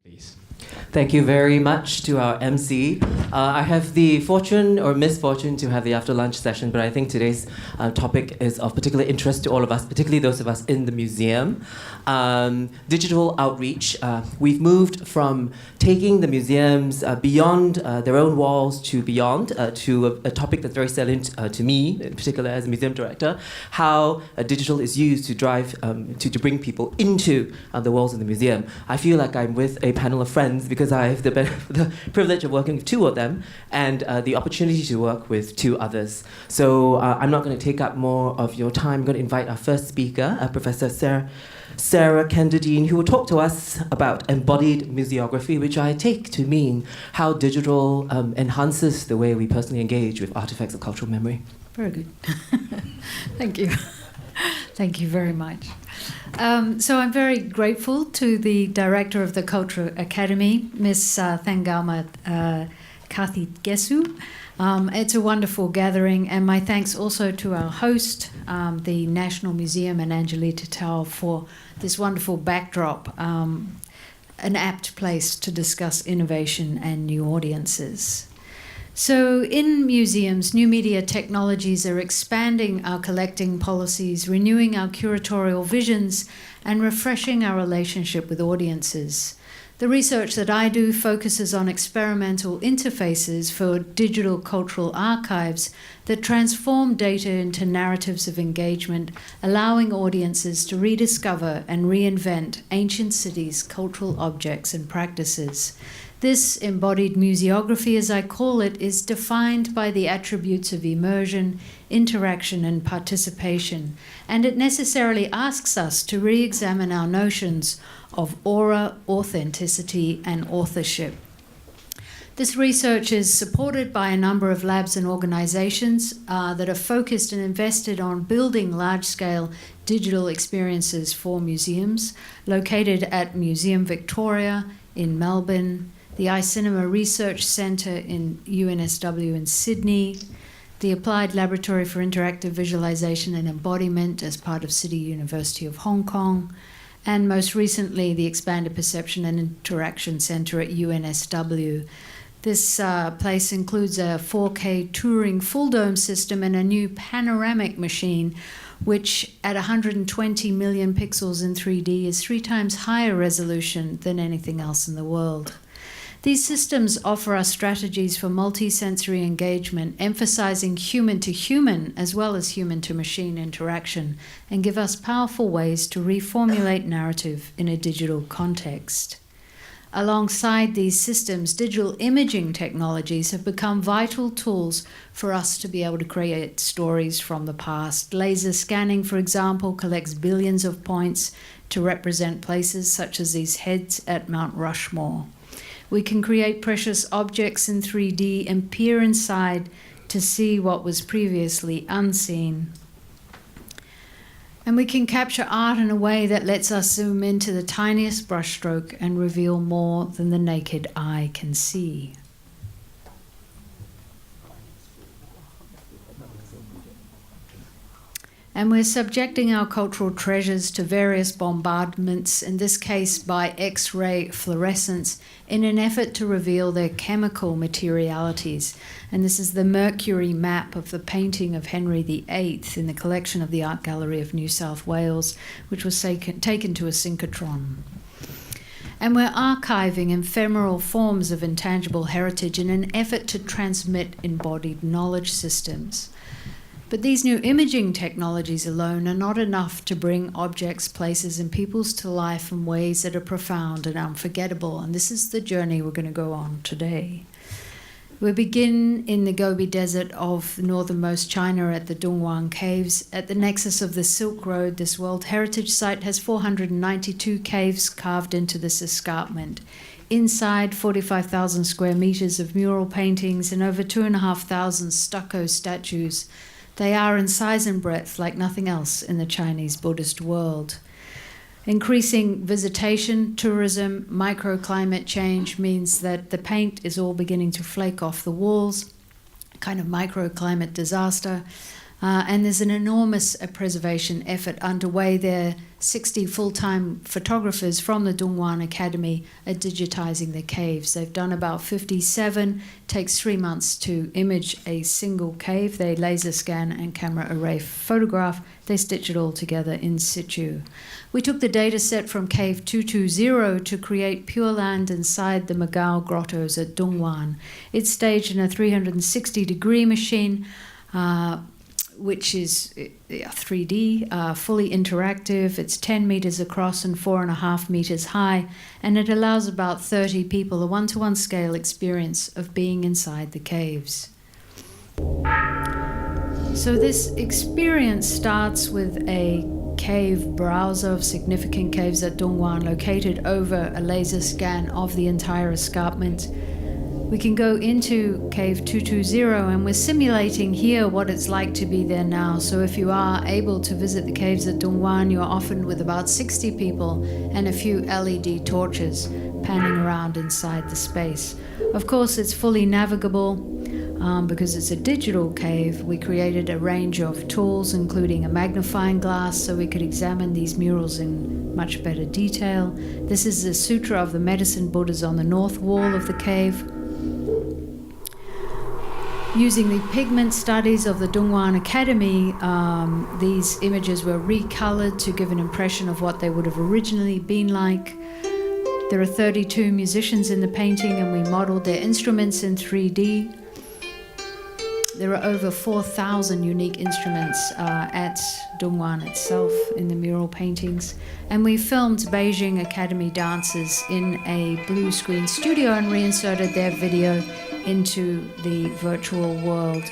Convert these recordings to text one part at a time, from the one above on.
Please. Thank you very much to our MC. I have the fortune or misfortune to have the after lunch session, but I think today's topic is of particular interest to all of us, particularly those of us in the museum. Digital outreach. We've moved from taking the museums beyond their own walls to beyond to a topic that's very salient to me, in particular as a museum director, how digital is used to drive, to bring people into the walls of the museum. I feel like I'm with a panel of friends because I have the privilege of working with two of them and the opportunity to work with two others. So I'm not going to take up more of your time. I'm going to invite our first speaker, Professor Sarah Kenderdine, who will talk to us about embodied museography, which I take to mean how digital enhances the way we personally engage with artifacts of cultural memory. Very good. Thank you. Thank you very much. So I'm very grateful to the director of the Cultural Academy, Ms. Thangauma Kathigesu. It's a wonderful gathering, and my thanks also to our host, the National Museum and Angelita Tao, for this wonderful backdrop, an apt place to discuss innovation and new audiences. So in museums, new media technologies are expanding our collecting policies, renewing our curatorial visions, and refreshing our relationship with audiences. The research that I do focuses on experimental interfaces for digital cultural archives that transform data into narratives of engagement, allowing audiences to rediscover and reinvent ancient cities, cultural objects, and practices. This embodied museography, as I call it, is defined by the attributes of immersion, interaction, and participation, and it necessarily asks us to re-examine our notions of aura, authenticity, and authorship. This research is supported by a number of labs and organizations that are focused and invested on building large-scale digital experiences for museums, located at Museum Victoria in Melbourne, the iCinema Research Centre in UNSW in Sydney, the Applied Laboratory for Interactive Visualization and Embodiment as part of City University of Hong Kong, and most recently the Expanded Perception and Interaction Centre at UNSW. This place includes a 4K touring full dome system and a new panoramic machine, which at 120 million pixels in 3D is 3 times higher resolution than anything else in the world. These systems offer us strategies for multi-sensory engagement, emphasizing human-to-human as well as human-to-machine interaction, and give us powerful ways to reformulate narrative in a digital context. Alongside these systems, digital imaging technologies have become vital tools for us to be able to create stories from the past. Laser scanning, for example, collects billions of points to represent places such as these heads at Mount Rushmore. We can create precious objects in 3D and peer inside to see what was previously unseen. And we can capture art in a way that lets us zoom into the tiniest brushstroke and reveal more than the naked eye can see. And we're subjecting our cultural treasures to various bombardments, in this case by X-ray fluorescence, in an effort to reveal their chemical materialities. And this is the Mercury map of the painting of Henry VIII in the collection of the Art Gallery of New South Wales, which was taken to a synchrotron. And we're archiving ephemeral forms of intangible heritage in an effort to transmit embodied knowledge systems. But these new imaging technologies alone are not enough to bring objects, places, and peoples to life in ways that are profound and unforgettable. And this is the journey we're going to go on today. We begin in the Gobi Desert of northernmost China at the Donghuang Caves. At the nexus of the Silk Road, this World Heritage Site has 492 caves carved into this escarpment. Inside, 45,000 square meters of mural paintings and over 2,500 stucco statues. They are in size and breadth like nothing else in the Chinese Buddhist world. Increasing visitation, tourism, microclimate change means that the paint is all beginning to flake off the walls, a kind of microclimate disaster. And there's an enormous preservation effort underway there. 60 full-time photographers from the Dongguan Academy are digitizing the caves. They've done about 57. It takes 3 months to image a single cave. They laser scan and camera array photograph. They stitch it all together in situ. We took the data set from Cave 220 to create Pure Land inside the Magao grottos at Dongguan. It's staged in a 360-degree machine, which is 3D, fully interactive. It's 10 meters across and 4.5 meters high, and it allows about 30 people a one-to-one scale experience of being inside the caves. So this experience starts with a cave browser of significant caves at Dongguan, located over a laser scan of the entire escarpment. We can go into Cave 220, and we're simulating here what it's like to be there now. So if you are able to visit the caves at Dongguan, you're often with about 60 people and a few LED torches panning around inside the space. Of course, it's fully navigable because it's a digital cave. We created a range of tools, including a magnifying glass, so we could examine these murals in much better detail. This is the Sutra of the Medicine Buddhas on the north wall of the cave. Using the pigment studies of the Dongguan Academy, these images were recolored to give an impression of what they would have originally been like. There are 32 musicians in the painting, and we modeled their instruments in 3D. There are over 4,000 unique instruments at Dongguan itself in the mural paintings. And we filmed Beijing Academy dancers in a blue screen studio and reinserted their video into the virtual world.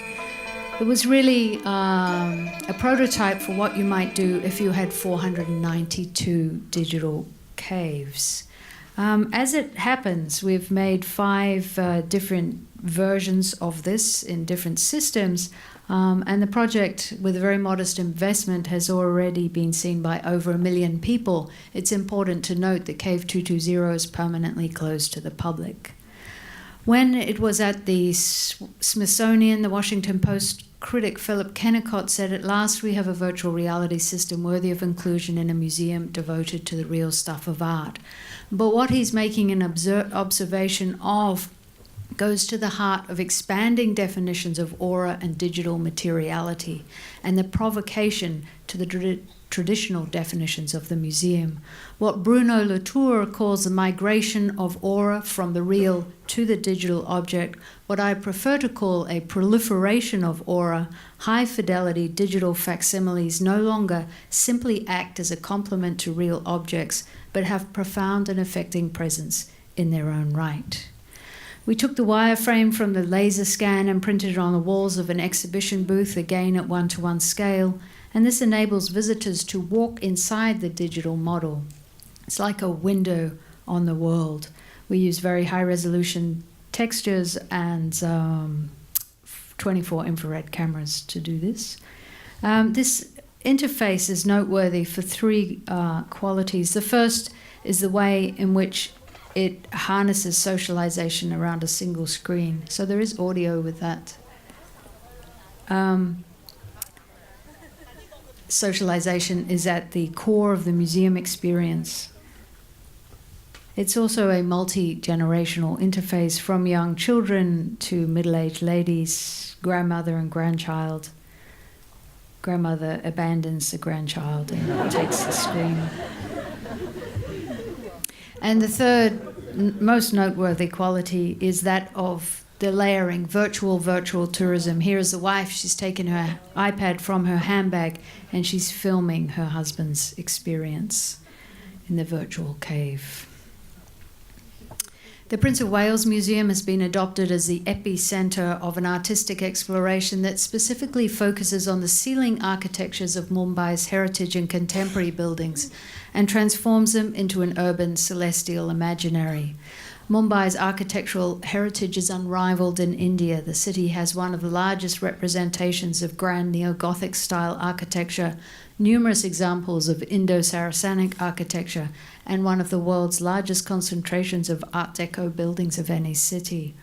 It was really a prototype for what you might do if you had 492 digital caves. As it happens, we've made 5 different versions of this in different systems, and the project, with a very modest investment, has already been seen by over 1 million people. It's important to note that Cave 220 is permanently closed to the public. When it was at the Smithsonian, the Washington Post critic Philip Kennicott said, "At last we have a virtual reality system worthy of inclusion in a museum devoted to the real stuff of art." But what he's making an observation of goes to the heart of expanding definitions of aura and digital materiality and the provocation to the traditional definitions of the museum. What Bruno Latour calls the migration of aura from the real to the digital object, what I prefer to call a proliferation of aura, high-fidelity digital facsimiles no longer simply act as a complement to real objects, but have profound and affecting presence in their own right. We took the wireframe from the laser scan and printed it on the walls of an exhibition booth, again at one-to-one scale, and this enables visitors to walk inside the digital model. It's like a window on the world. We use very high-resolution textures and 24 infrared cameras to do this. This interface is noteworthy for 3 qualities. The first is the way in which it harnesses socialization around a single screen. So there is audio with that. Socialization is at the core of the museum experience. It's also a multi-generational interface, from young children to middle-aged ladies, grandmother and grandchild. Grandmother abandons the grandchild and takes the screen. And the third most noteworthy quality is that of the layering, virtual tourism. Here is the wife. She's taken her iPad from her handbag and she's filming her husband's experience in the virtual cave. The Prince of Wales Museum has been adopted as the epicenter of an artistic exploration that specifically focuses on the ceiling architectures of Mumbai's heritage and contemporary buildings and transforms them into an urban celestial imaginary. Mumbai's architectural heritage is unrivaled in India. The city has one of the largest representations of grand neo-Gothic style architecture, numerous examples of Indo-Saracenic architecture, and one of the world's largest concentrations of Art Deco buildings of any city.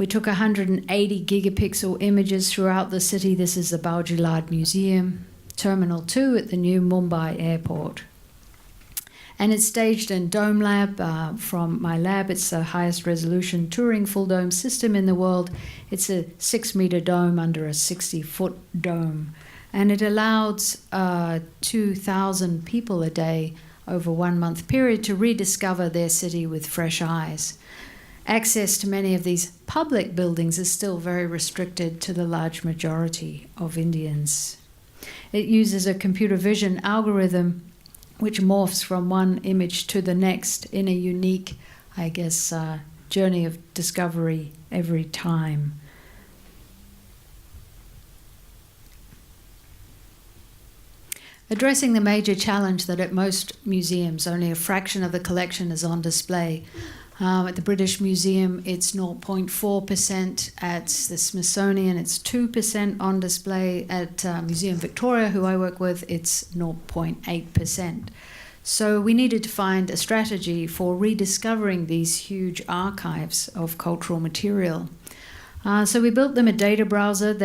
We took 180 gigapixel images throughout the city. This is the Baujilad Museum, Terminal 2 at the new Mumbai airport. And it's staged in Dome Lab from my lab. It's the highest resolution Turing full dome system in the world. It's a 6-meter dome under a 60-foot dome. And it allowed 2,000 people a day over 1 month period to rediscover their city with fresh eyes. Access to many of these public buildings is still very restricted to the large majority of Indians. It uses a computer vision algorithm which morphs from one image to the next in a unique, I guess, journey of discovery every time. Addressing the major challenge that at most museums only a fraction of the collection is on display. At the British Museum, it's 0.4%. At the Smithsonian, it's 2% on display. At Museum Victoria, who I work with, it's 0.8%. So we needed to find a strategy for rediscovering these huge archives of cultural material. So we built them a data browser.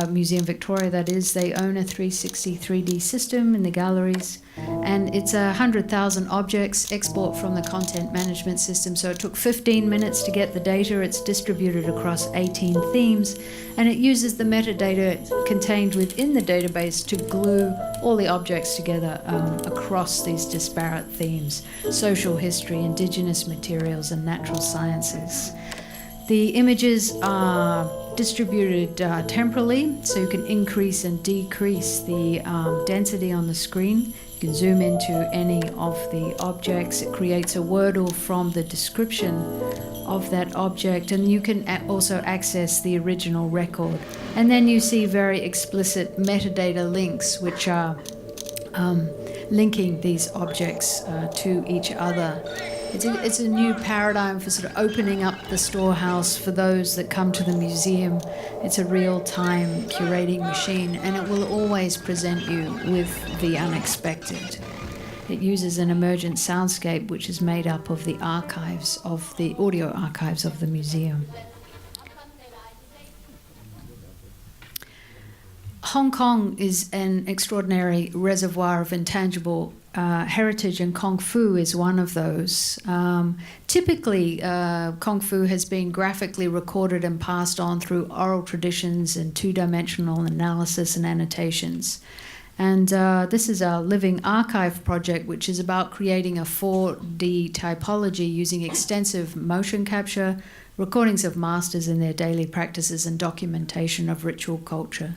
Museum Victoria, that is, they own a 360 3D system in the galleries. And it's 100,000 objects export from the content management system. So it took 15 minutes to get the data. It's distributed across 18 themes. And it uses the metadata contained within the database to glue all the objects together across these disparate themes: social history, indigenous materials, and natural sciences. The images are distributed temporally, so you can increase and decrease the density on the screen. You can zoom into any of the objects. It creates a wordle from the description of that object, and you can also access the original record. And then you see very explicit metadata links, which are linking these objects to each other. It's a new paradigm for sort of opening up the storehouse for those that come to the museum. It's a real-time curating machine, and it will always present you with the unexpected. It uses an emergent soundscape which is made up of the archives, of the audio archives of the museum. Hong Kong is an extraordinary reservoir of intangible heritage, and Kung Fu is one of those. Typically, Kung Fu has been graphically recorded and passed on through oral traditions and two-dimensional analysis and annotations. And this is our Living Archive project, which is about creating a 4D typology using extensive motion capture, recordings of masters in their daily practices, and documentation of ritual culture.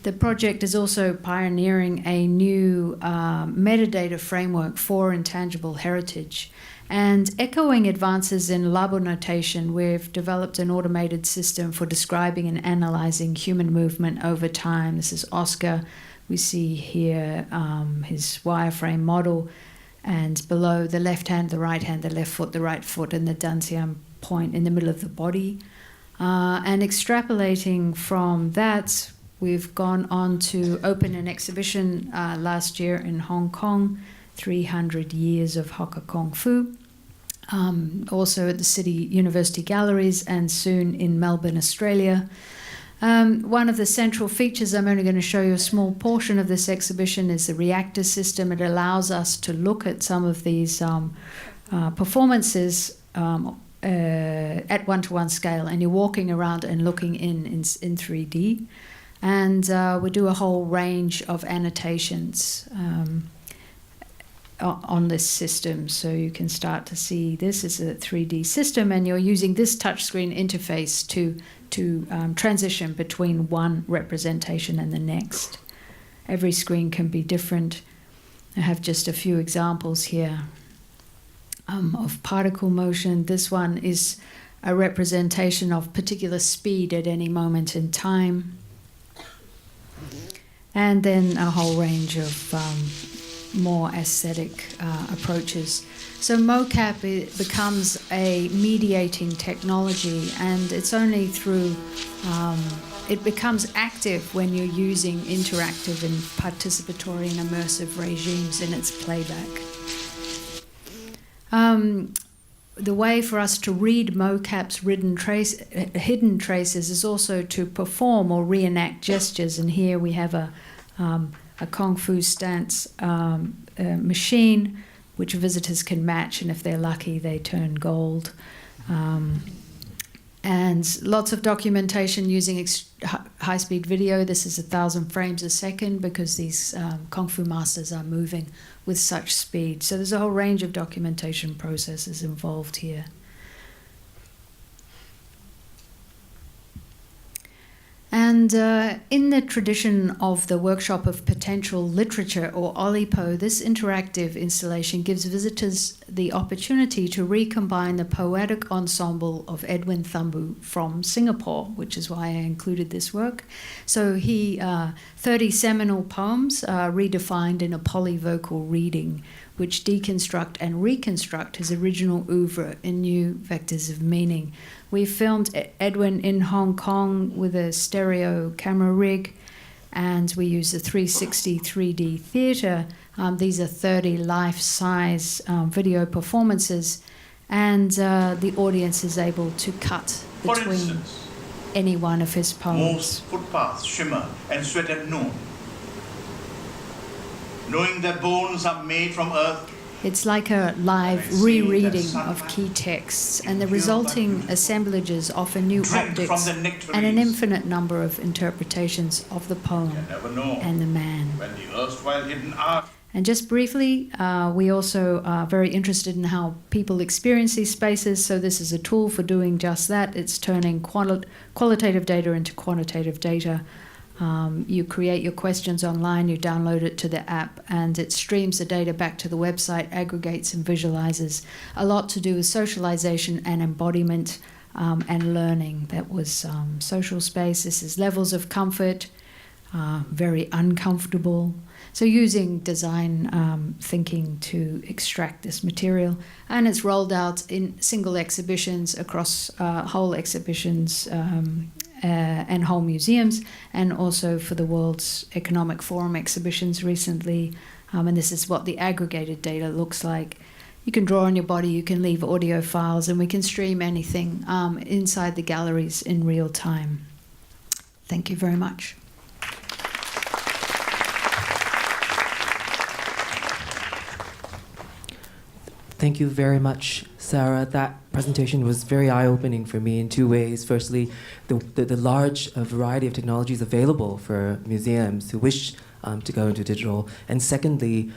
The project is also pioneering a new metadata framework for intangible heritage. And echoing advances in Labo notation, we've developed an automated system for describing and analyzing human movement over time. This is Oscar. We see here his wireframe model, and below the left hand, the right hand, the left foot, the right foot, and the dantian point in the middle of the body. And extrapolating from that, we've gone on to open an exhibition last year in Hong Kong, 300 Years of Hakka Kung Fu, also at the City University Galleries, and soon in Melbourne, Australia. One of the central features, I'm only going to show you a small portion of this exhibition, is the reactor system. It allows us to look at some of these performances at one-to-one scale, and you're walking around and looking in 3D. And we do a whole range of annotations on this system. So you can start to see this is a 3D system, and you're using this touchscreen interface to transition between one representation and the next. Every screen can be different. I have just a few examples here of particle motion. This one is a representation of particular speed at any moment in time. And then a whole range of more aesthetic approaches. So mocap becomes a mediating technology, and it's only through, it becomes active when you're using interactive and participatory and immersive regimes in its playback. the way for us to read mocap's hidden traces is also to perform or reenact gestures. And here we have a Kung Fu stance machine, which visitors can match, and if they're lucky, they turn gold. And lots of documentation using high-speed video. This is 1,000 frames a second because these Kung Fu masters are moving with such speed. So there's a whole range of documentation processes involved here. And in the tradition of the Workshop of Potential Literature, or OLIPO, this interactive installation gives visitors the opportunity to recombine the poetic ensemble of Edwin Thumbu from Singapore, which is why I included this work. So 30 seminal poems are redefined in a polyvocal reading, which deconstruct and reconstruct his original oeuvre in new vectors of meaning. We filmed Edwin in Hong Kong with a stereo camera rig, and we use a 360 3D theatre. These are 30 life-size video performances, and the audience is able to cut between any one of his poems. Most footpaths shimmer and sweat at noon. Knowing that bones are made from earth, it's like a live rereading of key texts, and the resulting assemblages offer new optics and an infinite number of interpretations of the poem and the man. when the erstwhile hidden art. And just briefly, we also are very interested in how people experience these spaces, so this is a tool for doing just that. It's turning qualitative data into quantitative data. You create your questions online, you download it to the app, and it streams the data back to the website, aggregates and visualizes. A lot to do with socialization and embodiment and learning. That was social space. This is levels of comfort, very uncomfortable. So using design thinking to extract this material. And it's rolled out in single exhibitions across whole exhibitions and whole museums, and also for the World's Economic Forum exhibitions recently. And this is what the aggregated data looks like. You can draw on your body, you can leave audio files, and we can stream anything inside the galleries in real time. Thank you very much. Thank you very much, Sarah. That presentation was very eye-opening for me in two ways. Firstly, the large variety of technologies available for museums who wish to go into digital. And secondly,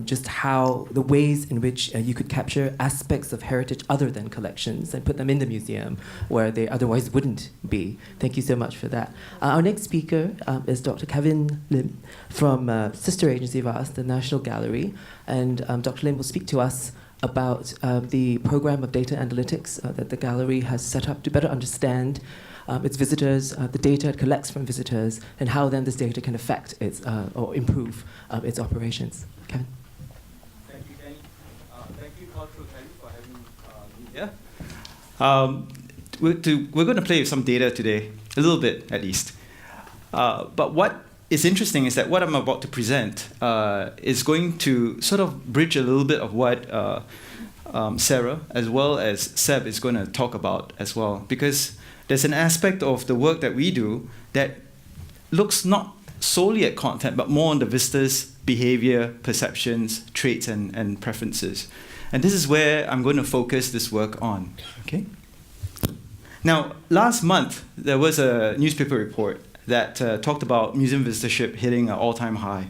just how the ways in which you could capture aspects of heritage other than collections and put them in the museum where they otherwise wouldn't be. Thank you so much for that. Our next speaker is Dr. Kevin Lim from sister agency of ours, the National Gallery. And Dr. Lim will speak to us about the program of data analytics that the gallery has set up to better understand its visitors, the data it collects from visitors, and how then this data can affect its or improve its operations. Kevin. Thank you, Kenny. Thank you, Cultural Kenny, for having me here. We're going to play with some data today, a little bit at least. But what is interesting is that what I'm about to present is going to sort of bridge a little bit of what Sarah as well as Seb is going to talk about as well, because there's an aspect of the work that we do that looks not solely at content, but more on the visitor's behavior, perceptions, traits, and preferences. And this is where I'm going to focus this work on. Okay. Now, last month, there was a newspaper report that talked about museum visitorship hitting an all-time high.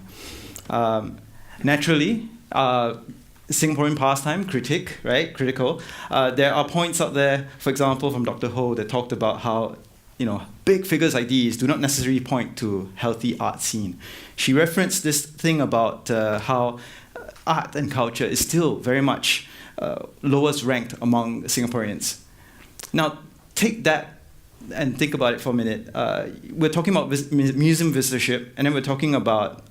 Naturally, Singaporean pastime critical. There are points out there, for example, from Dr. Ho that talked about how, big figures like these do not necessarily point to healthy art scene. She referenced this thing about how art and culture is still very much lowest ranked among Singaporeans. Now, take that and think about it for a minute. We're talking about museum visitorship, and then we're talking about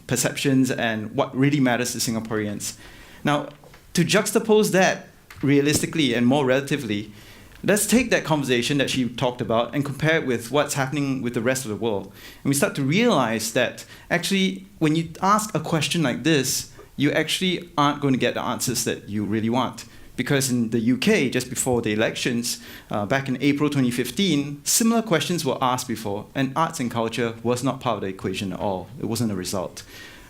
perceptions and what really matters to Singaporeans. Now, to juxtapose that realistically and more relatively, let's take that conversation that she talked about and compare it with what's happening with the rest of the world. And we start to realize that actually, when you ask a question like this, you actually aren't going to get the answers that you really want. Because in the UK, just before the elections, back in April 2015, similar questions were asked before, and arts and culture was not part of the equation at all. It wasn't a result.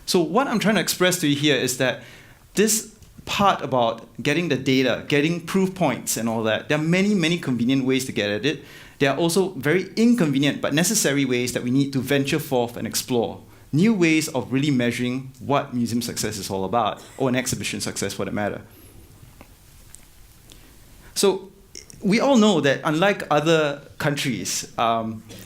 So what I'm trying to express to you here is that this part about getting the data, getting proof points and all that, there are many, many convenient ways to get at it. There are also very inconvenient but necessary ways that we need to venture forth and explore. New ways of really measuring what museum success is all about, or an exhibition success for that matter. So we all know that unlike other countries,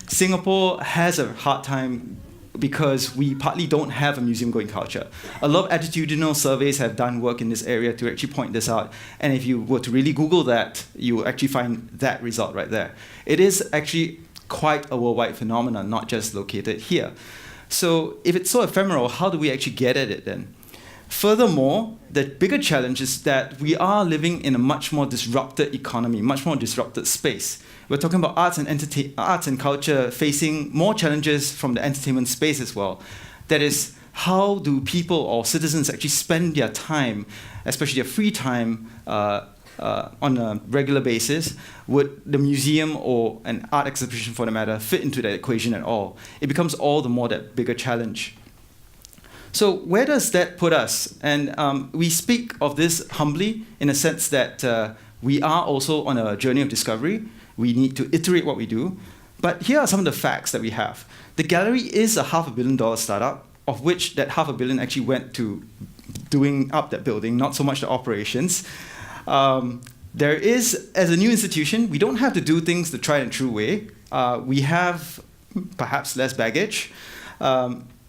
Singapore has a hard time because we partly don't have a museum-going culture. A lot of attitudinal surveys have done work in this area to actually point this out. And if you were to really Google that, you will actually find that result right there. It is actually quite a worldwide phenomenon, not just located here. So if it's so ephemeral, how do we actually get at it then? Furthermore, the bigger challenge is that we are living in a much more disrupted economy, much more disrupted space. We're talking about arts and culture facing more challenges from the entertainment space as well. That is, how do people or citizens actually spend their time, especially their free time, on a regular basis? Would the museum or an art exhibition, for the matter, fit into that equation at all? It becomes all the more that bigger challenge. So where does that put us? And we speak of this humbly in a sense that we are also on a journey of discovery. We need to iterate what we do. But here are some of the facts that we have. The gallery is a $500 million startup, of which that $500 million actually went to doing up that building, not so much the operations. There is, as a new institution, we don't have to do things the tried and true way. We have perhaps less baggage.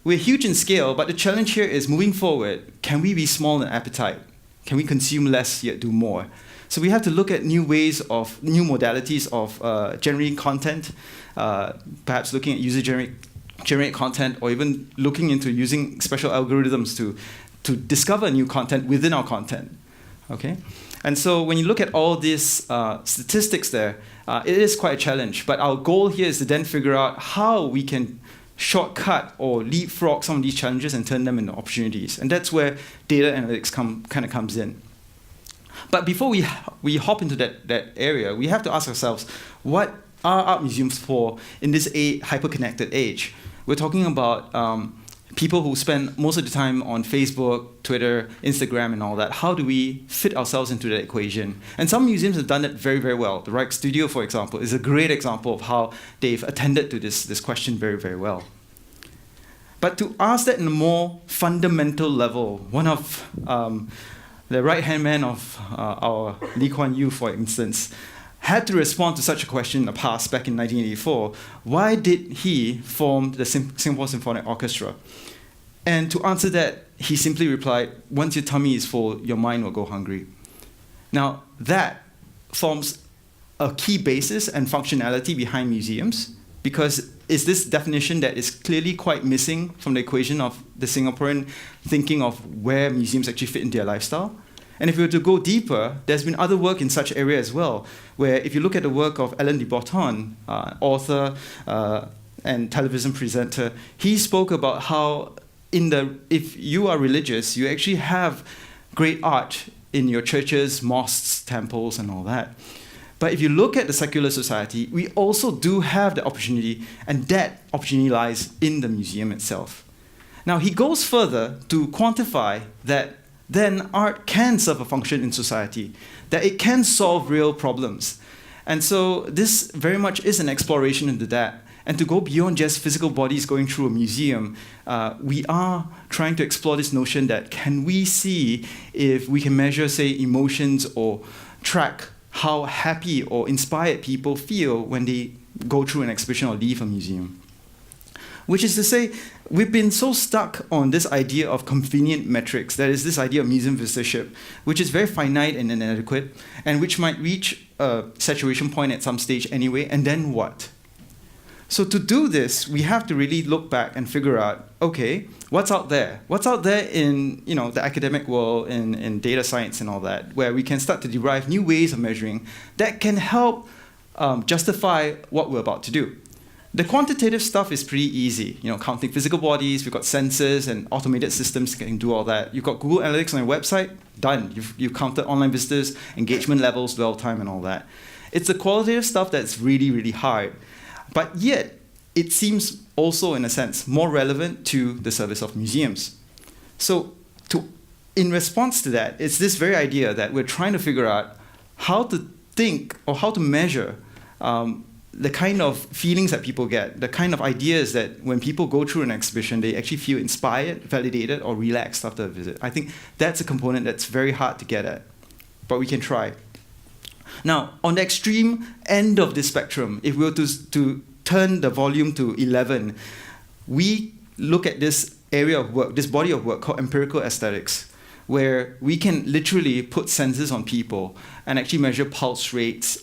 We're huge in scale, but the challenge here is moving forward. Can we be small in appetite? Can we consume less yet do more? So we have to look at new ways of, new modalities of generating content, perhaps looking at user-generated content, or even looking into using special algorithms to discover new content within our content. Okay? And so when you look at all these statistics there, it is quite a challenge. But our goal here is to then figure out how we can shortcut or leapfrog some of these challenges and turn them into opportunities. And that's where data analytics kind of comes in. But before we hop into that area, we have to ask ourselves, what are art museums for in this hyper-connected age? We're talking about people who spend most of the time on Facebook, Twitter, Instagram, and all that. How do we fit ourselves into that equation? And some museums have done that very, very well. The Reich Studio, for example, is a great example of how they've attended to this question very, very well. But to ask that in a more fundamental level, one of the right-hand man of our Lee Kuan Yew, for instance, had to respond to such a question in the past, back in 1984. Why did he form the Singapore Symphonic Orchestra? And to answer that, he simply replied, once your tummy is full, your mind will go hungry. Now, that forms a key basis and functionality behind museums, because it's this definition that is clearly quite missing from the equation of the Singaporean thinking of where museums actually fit into their lifestyle. And if we were to go deeper, there's been other work in such area as well, where if you look at the work of Alain de Botton, author and television presenter, he spoke about how if you are religious, you actually have great art in your churches, mosques, temples, and all that. But if you look at the secular society, we also do have the opportunity, and that opportunity lies in the museum itself. Now, he goes further to quantify that then art can serve a function in society, that it can solve real problems. And so this very much is an exploration into that. And to go beyond just physical bodies going through a museum, we are trying to explore this notion that can we see if we can measure, say, emotions or track how happy or inspired people feel when they go through an exhibition or leave a museum. Which is to say, we've been so stuck on this idea of convenient metrics, that is this idea of museum visitorship, which is very finite and inadequate, and which might reach a saturation point at some stage anyway, and then what? So to do this, we have to really look back and figure out, okay, what's out there? What's out there in the academic world, in data science and all that, where we can start to derive new ways of measuring that can help justify what we're about to do. The quantitative stuff is pretty easy. Counting physical bodies, we've got sensors and automated systems that can do all that. You've got Google Analytics on your website, done. You've counted online visitors, engagement levels, dwell time, and all that. It's the qualitative stuff that's really, really hard. But yet, it seems also, in a sense, more relevant to the service of museums. So in response to that, it's this very idea that we're trying to figure out how to think or how to measure the kind of feelings that people get, the kind of ideas that when people go through an exhibition, they actually feel inspired, validated, or relaxed after a visit. I think that's a component that's very hard to get at, but we can try. Now, on the extreme end of this spectrum, if we were to turn the volume to 11, we look at this area of work, this body of work called empirical aesthetics, where we can literally put sensors on people and actually measure pulse rates,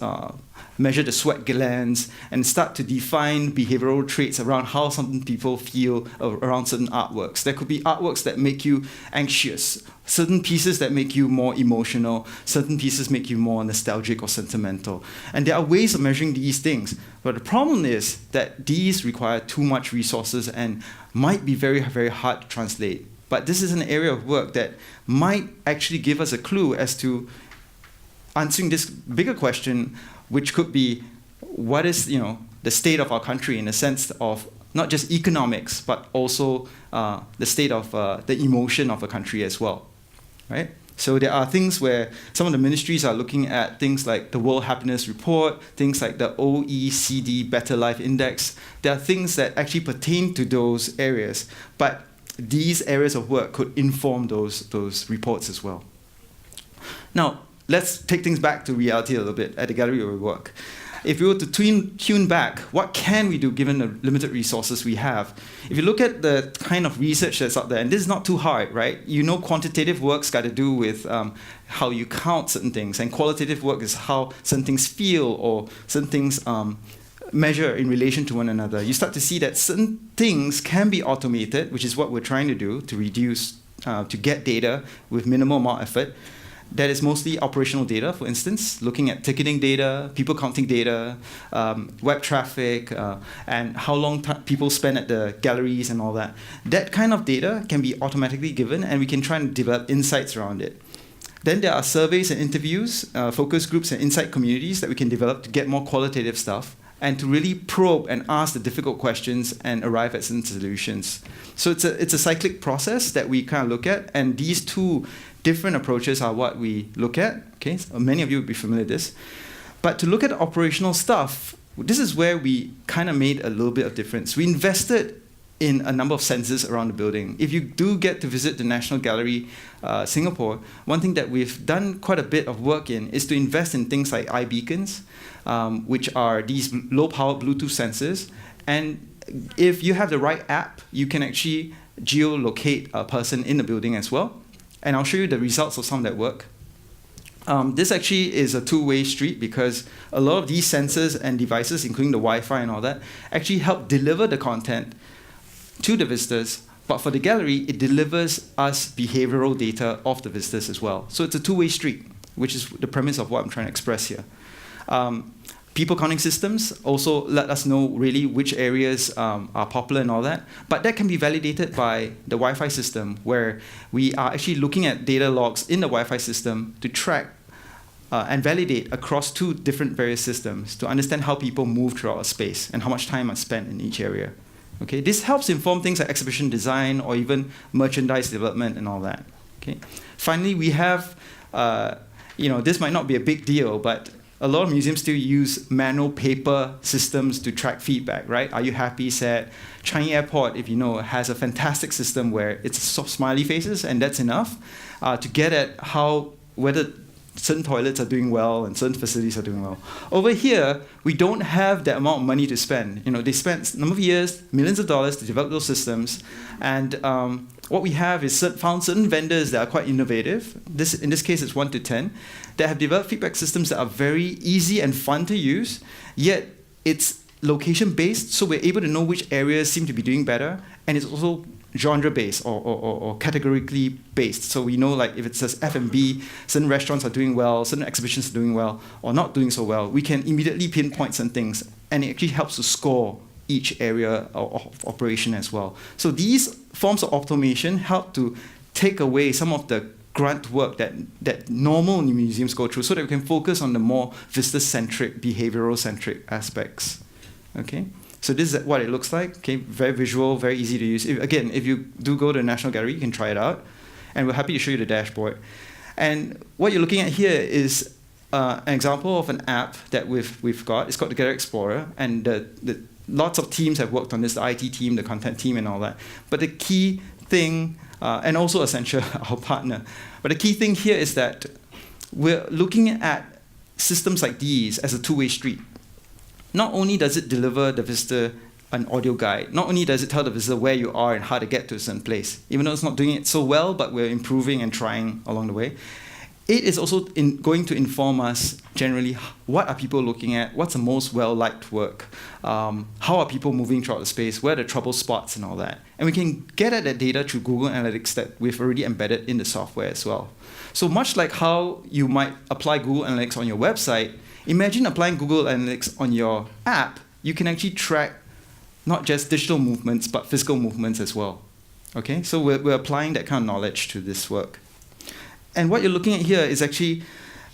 measure the sweat glands, and start to define behavioral traits around how certain people feel around certain artworks. There could be artworks that make you anxious, certain pieces that make you more emotional, certain pieces make you more nostalgic or sentimental. And there are ways of measuring these things. But the problem is that these require too much resources and might be very, very hard to translate. But this is an area of work that might actually give us a clue as to answering this bigger question, which could be, what is the state of our country in the sense of not just economics, but also the state of the emotion of a country as well, right? So there are things where some of the ministries are looking at things like the World Happiness Report, things like the OECD Better Life Index. There are things that actually pertain to those areas, but these areas of work could inform those reports as well. Now, let's take things back to reality a little bit at the gallery where we work. If we were to tune back, what can we do given the limited resources we have? If you look at the kind of research that's out there, and this is not too hard, right? Quantitative work's got to do with how you count certain things, and qualitative work is how certain things feel or certain things measure in relation to one another. You start to see that certain things can be automated, which is what we're trying to do to reduce, to get data with minimal amount of effort. That is mostly operational data, for instance, looking at ticketing data, people counting data, web traffic, and how long people spend at the galleries and all that. That kind of data can be automatically given, and we can try and develop insights around it. Then there are surveys and interviews, focus groups and insight communities that we can develop to get more qualitative stuff and to really probe and ask the difficult questions and arrive at certain solutions. So it's a cyclic process that we kind of look at, and these two different approaches are what we look at. Okay, so many of you would be familiar with this. But to look at operational stuff, this is where we kind of made a little bit of difference. We invested in a number of sensors around the building. If you do get to visit the National Gallery Singapore, one thing that we've done quite a bit of work in is to invest in things like iBeacons, which are these low-power Bluetooth sensors. And if you have the right app, you can actually geolocate a person in the building as well. And I'll show you the results of some of that work. This actually is a two-way street because a lot of these sensors and devices, including the Wi-Fi and all that, actually help deliver the content to the visitors. But for the gallery, it delivers us behavioral data of the visitors as well. So it's a two-way street, which is the premise of what I'm trying to express here. People counting systems also let us know really which areas are popular and all that. But that can be validated by the Wi-Fi system, where we are actually looking at data logs in the Wi-Fi system to track and validate across two different various systems to understand how people move throughout a space and how much time are spent in each area. Okay, this helps inform things like exhibition design or even merchandise development and all that. Okay, finally, we have, this might not be a big deal, but a lot of museums still use manual paper systems to track feedback, right? Are you happy, sad? Changi Airport, if you know, has a fantastic system where it's soft smiley faces, and that's enough to get at whether certain toilets are doing well and certain facilities are doing well. Over here, we don't have that amount of money to spend. They spent a number of years, millions of dollars to develop those systems, and what we have is found certain vendors that are quite innovative. In this case, it's 1 to 10, that have developed feedback systems that are very easy and fun to use, yet it's location-based, so we're able to know which areas seem to be doing better, and it's also genre-based or categorically based. So we know, like, if it says F&B, certain restaurants are doing well, certain exhibitions are doing well, or not doing so well, we can immediately pinpoint some things, and it actually helps to score each area of operation as well. So these forms of automation help to take away some of the grunt work that normal museums go through so that we can focus on the more visitor-centric, behavioral-centric aspects. Okay? So this is what it looks like. Okay, very visual, very easy to use. If you do go to the National Gallery, you can try it out. And we're happy to show you the dashboard. And what you're looking at here is an example of an app that we've got. It's called the Gallery Explorer. And lots of teams have worked on this, the IT team, the content team, and all that. But the key thing, and also Accenture, our partner. But the key thing here is that we're looking at systems like these as a two-way street. Not only does it deliver the visitor an audio guide, not only does it tell the visitor where you are and how to get to a certain place, even though it's not doing it so well, but we're improving and trying along the way. It is also going to inform us generally what are people looking at, what's the most well-liked work, how are people moving throughout the space, where are the trouble spots and all that. And we can get at that data through Google Analytics that we've already embedded in the software as well. So much like how you might apply Google Analytics on your website, imagine applying Google Analytics on your app. You can actually track not just digital movements, but physical movements as well. Okay, so we're applying that kind of knowledge to this work. And what you're looking at here is actually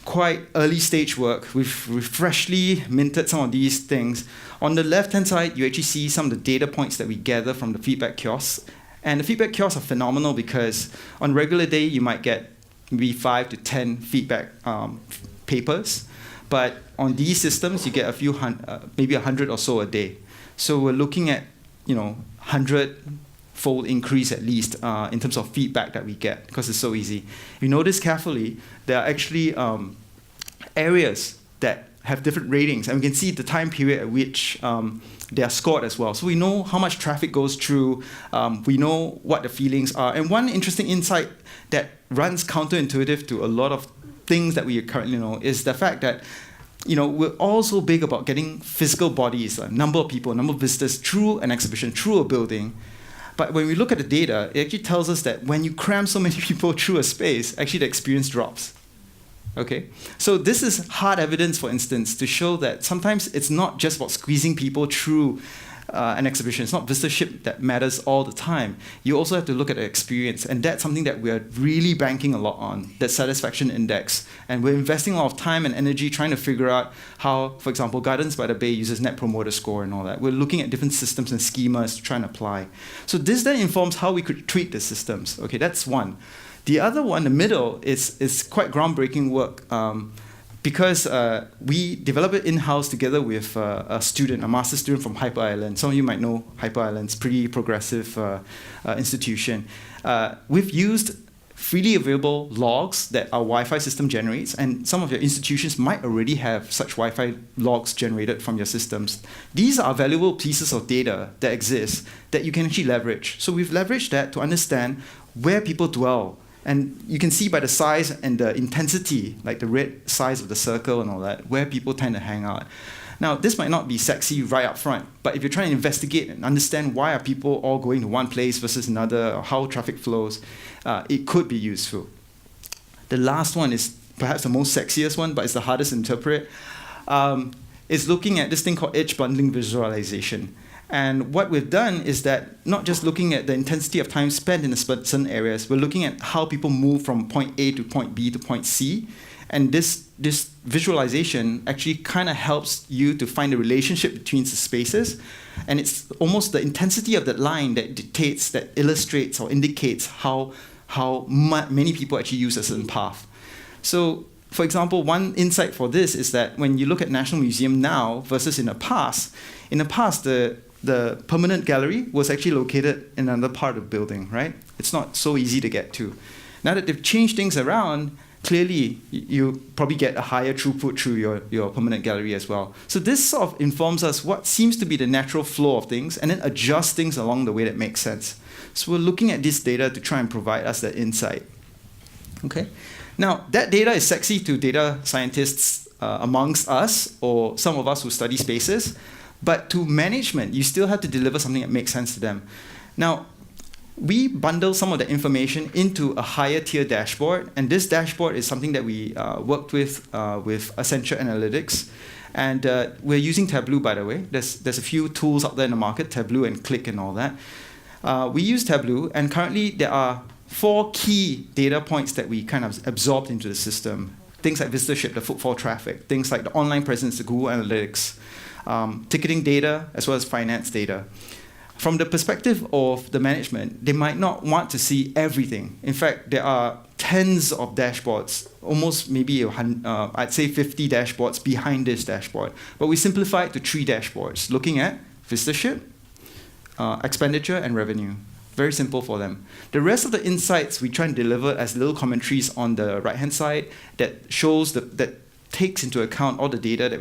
quite early stage work. We've freshly minted some of these things. On the left-hand side, you actually see some of the data points that we gather from the feedback kiosks. And the feedback kiosks are phenomenal because on a regular day, you might get maybe 5 to 10 feedback papers. But on these systems, you get a few maybe 100 or so a day. So we're looking at 100-fold increase at least in terms of feedback that we get because it's so easy. If you notice carefully, there are actually areas that have different ratings, and we can see the time period at which they are scored as well. So we know how much traffic goes through, we know what the feelings are. And one interesting insight that runs counterintuitive to a lot of things that we currently know is the fact that we're also big about getting physical bodies, a number of people, a number of visitors through an exhibition, through a building. But when we look at the data, it actually tells us that when you cram so many people through a space, actually the experience drops. Okay? So this is hard evidence, for instance, to show that sometimes it's not just about squeezing people through an exhibition. It's not visitorship that matters all the time. You also have to look at the experience, and that's something that we're really banking a lot on, that satisfaction index. And we're investing a lot of time and energy trying to figure out how, for example, Gardens by the Bay uses Net Promoter Score and all that. We're looking at different systems and schemas to try and apply. So this then informs how we could tweak the systems. Okay, that's one. The other one, the middle, is quite groundbreaking work. Because we developed it in-house together with a student, a master's student from Hyper Island. Some of you might know Hyper Island. It's a pretty progressive institution. We've used freely available logs that our Wi-Fi system generates, and some of your institutions might already have such Wi-Fi logs generated from your systems. These are valuable pieces of data that exist that you can actually leverage. So we've leveraged that to understand where people dwell. And you can see by the size and the intensity, like the red size of the circle and all that, where people tend to hang out. Now, this might not be sexy right up front, but if you're trying to investigate and understand why are people all going to one place versus another, or how traffic flows, it could be useful. The last one is perhaps the most sexiest one, but it's the hardest to interpret. It's looking at this thing called edge bundling visualization. And what we've done is that not just looking at the intensity of time spent in certain areas, we're looking at how people move from point A to point B to point C. And this visualization actually kind of helps you to find a relationship between the spaces. And it's almost the intensity of that line that dictates, that illustrates or indicates how many people actually use a certain path. So, for example, one insight for this is that when you look at National Museum now versus in the past, the permanent gallery was actually located in another part of the building, right? It's not so easy to get to. Now that they've changed things around, clearly you probably get a higher throughput through your permanent gallery as well. So this sort of informs us what seems to be the natural flow of things and then adjust things along the way that makes sense. So we're looking at this data to try and provide us that insight. Okay. Now, that data is sexy to data scientists amongst us or some of us who study spaces. But to management, you still have to deliver something that makes sense to them. Now, we bundle some of the information into a higher tier dashboard, and this dashboard is something that we worked with Accenture Analytics. And we're using Tableau, by the way. There's a few tools out there in the market, Tableau and Click and all that. We use Tableau, and currently there are 4 key data points that we kind of absorbed into the system. Things like visitorship, the footfall traffic, things like the online presence, the Google Analytics, ticketing data, as well as finance data. From the perspective of the management, they might not want to see everything. In fact, there are tens of dashboards, almost maybe I'd say 50 dashboards behind this dashboard. But we simplified to 3 dashboards, looking at visitorship, expenditure, and revenue. Very simple for them. The rest of the insights we try and deliver as little commentaries on the right-hand side that shows that takes into account all the data that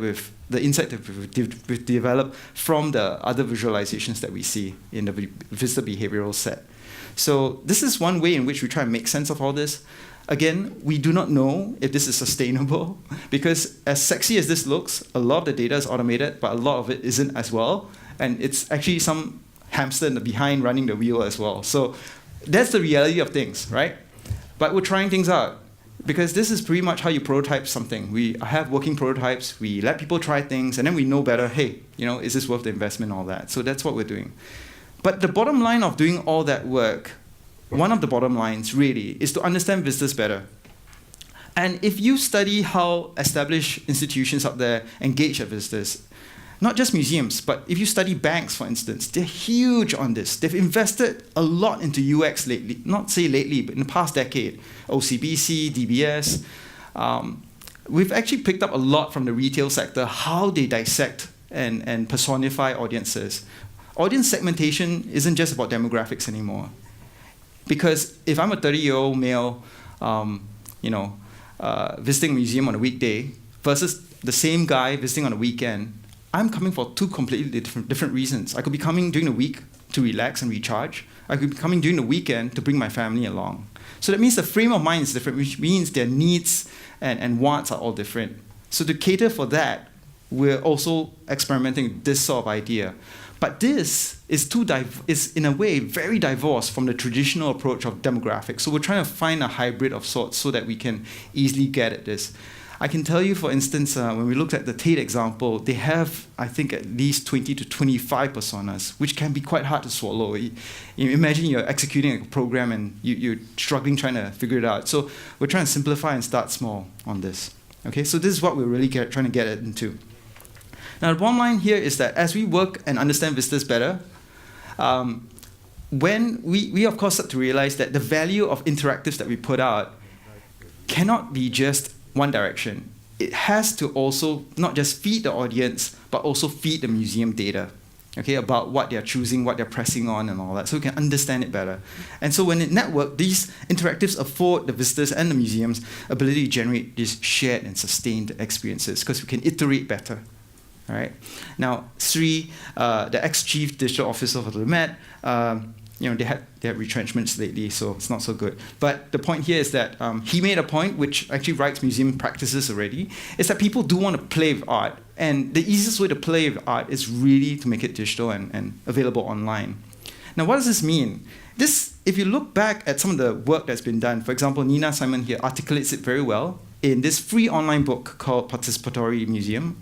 the insight that we've developed from the other visualizations that we see in the visitor behavioral set. So this is one way in which we try and make sense of all this. Again, we do not know if this is sustainable, because as sexy as this looks, a lot of the data is automated, but a lot of it isn't as well. And it's actually some hamster in the behind running the wheel as well. So that's the reality of things, right? But we're trying things out, because this is pretty much how you prototype something. We have working prototypes, we let people try things, and then we know better, hey, is this worth the investment and all that? So that's what we're doing. But the bottom line of doing all that work, one of the bottom lines really, is to understand visitors better. And if you study how established institutions out there engage their visitors, not just museums, but if you study banks, for instance, they're huge on this. They've invested a lot into UX lately, not say lately, but in the past decade. OCBC, DBS. We've actually picked up a lot from the retail sector, how they dissect and personify audiences. Audience segmentation isn't just about demographics anymore. Because if I'm a 30-year-old male, visiting a museum on a weekday versus the same guy visiting on a weekend, I'm coming for 2 completely different reasons. I could be coming during the week to relax and recharge. I could be coming during the weekend to bring my family along. So that means the frame of mind is different, which means their needs and wants are all different. So to cater for that, we're also experimenting with this sort of idea. But this is in a way very divorced from the traditional approach of demographics. So we're trying to find a hybrid of sorts so that we can easily get at this. I can tell you, for instance, when we looked at the Tate example, they have, I think, at least 20 to 25 personas, which can be quite hard to swallow. You imagine you're executing a program and you're struggling trying to figure it out. So we're trying to simplify and start small on this. Okay, so this is what we're really trying to get into. Now, the bottom line here is that as we work and understand visitors better, when we of course start to realize that the value of interactives that we put out cannot be just one direction. It has to also not just feed the audience, but also feed the museum data, okay, about what they're choosing, what they're pressing on and all that, so we can understand it better. And so when it network, these interactives afford the visitors and the museums ability to generate these shared and sustained experiences, because we can iterate better. All right. Now, Sri, the ex-chief digital officer of the Met, they had retrenchments lately, so it's not so good. But the point here is that he made a point, which actually writes museum practices already, is that people do want to play with art. And the easiest way to play with art is really to make it digital and available online. Now, what does this mean? If you look back at some of the work that's been done, for example, Nina Simon here articulates it very well in this free online book called Participatory Museum.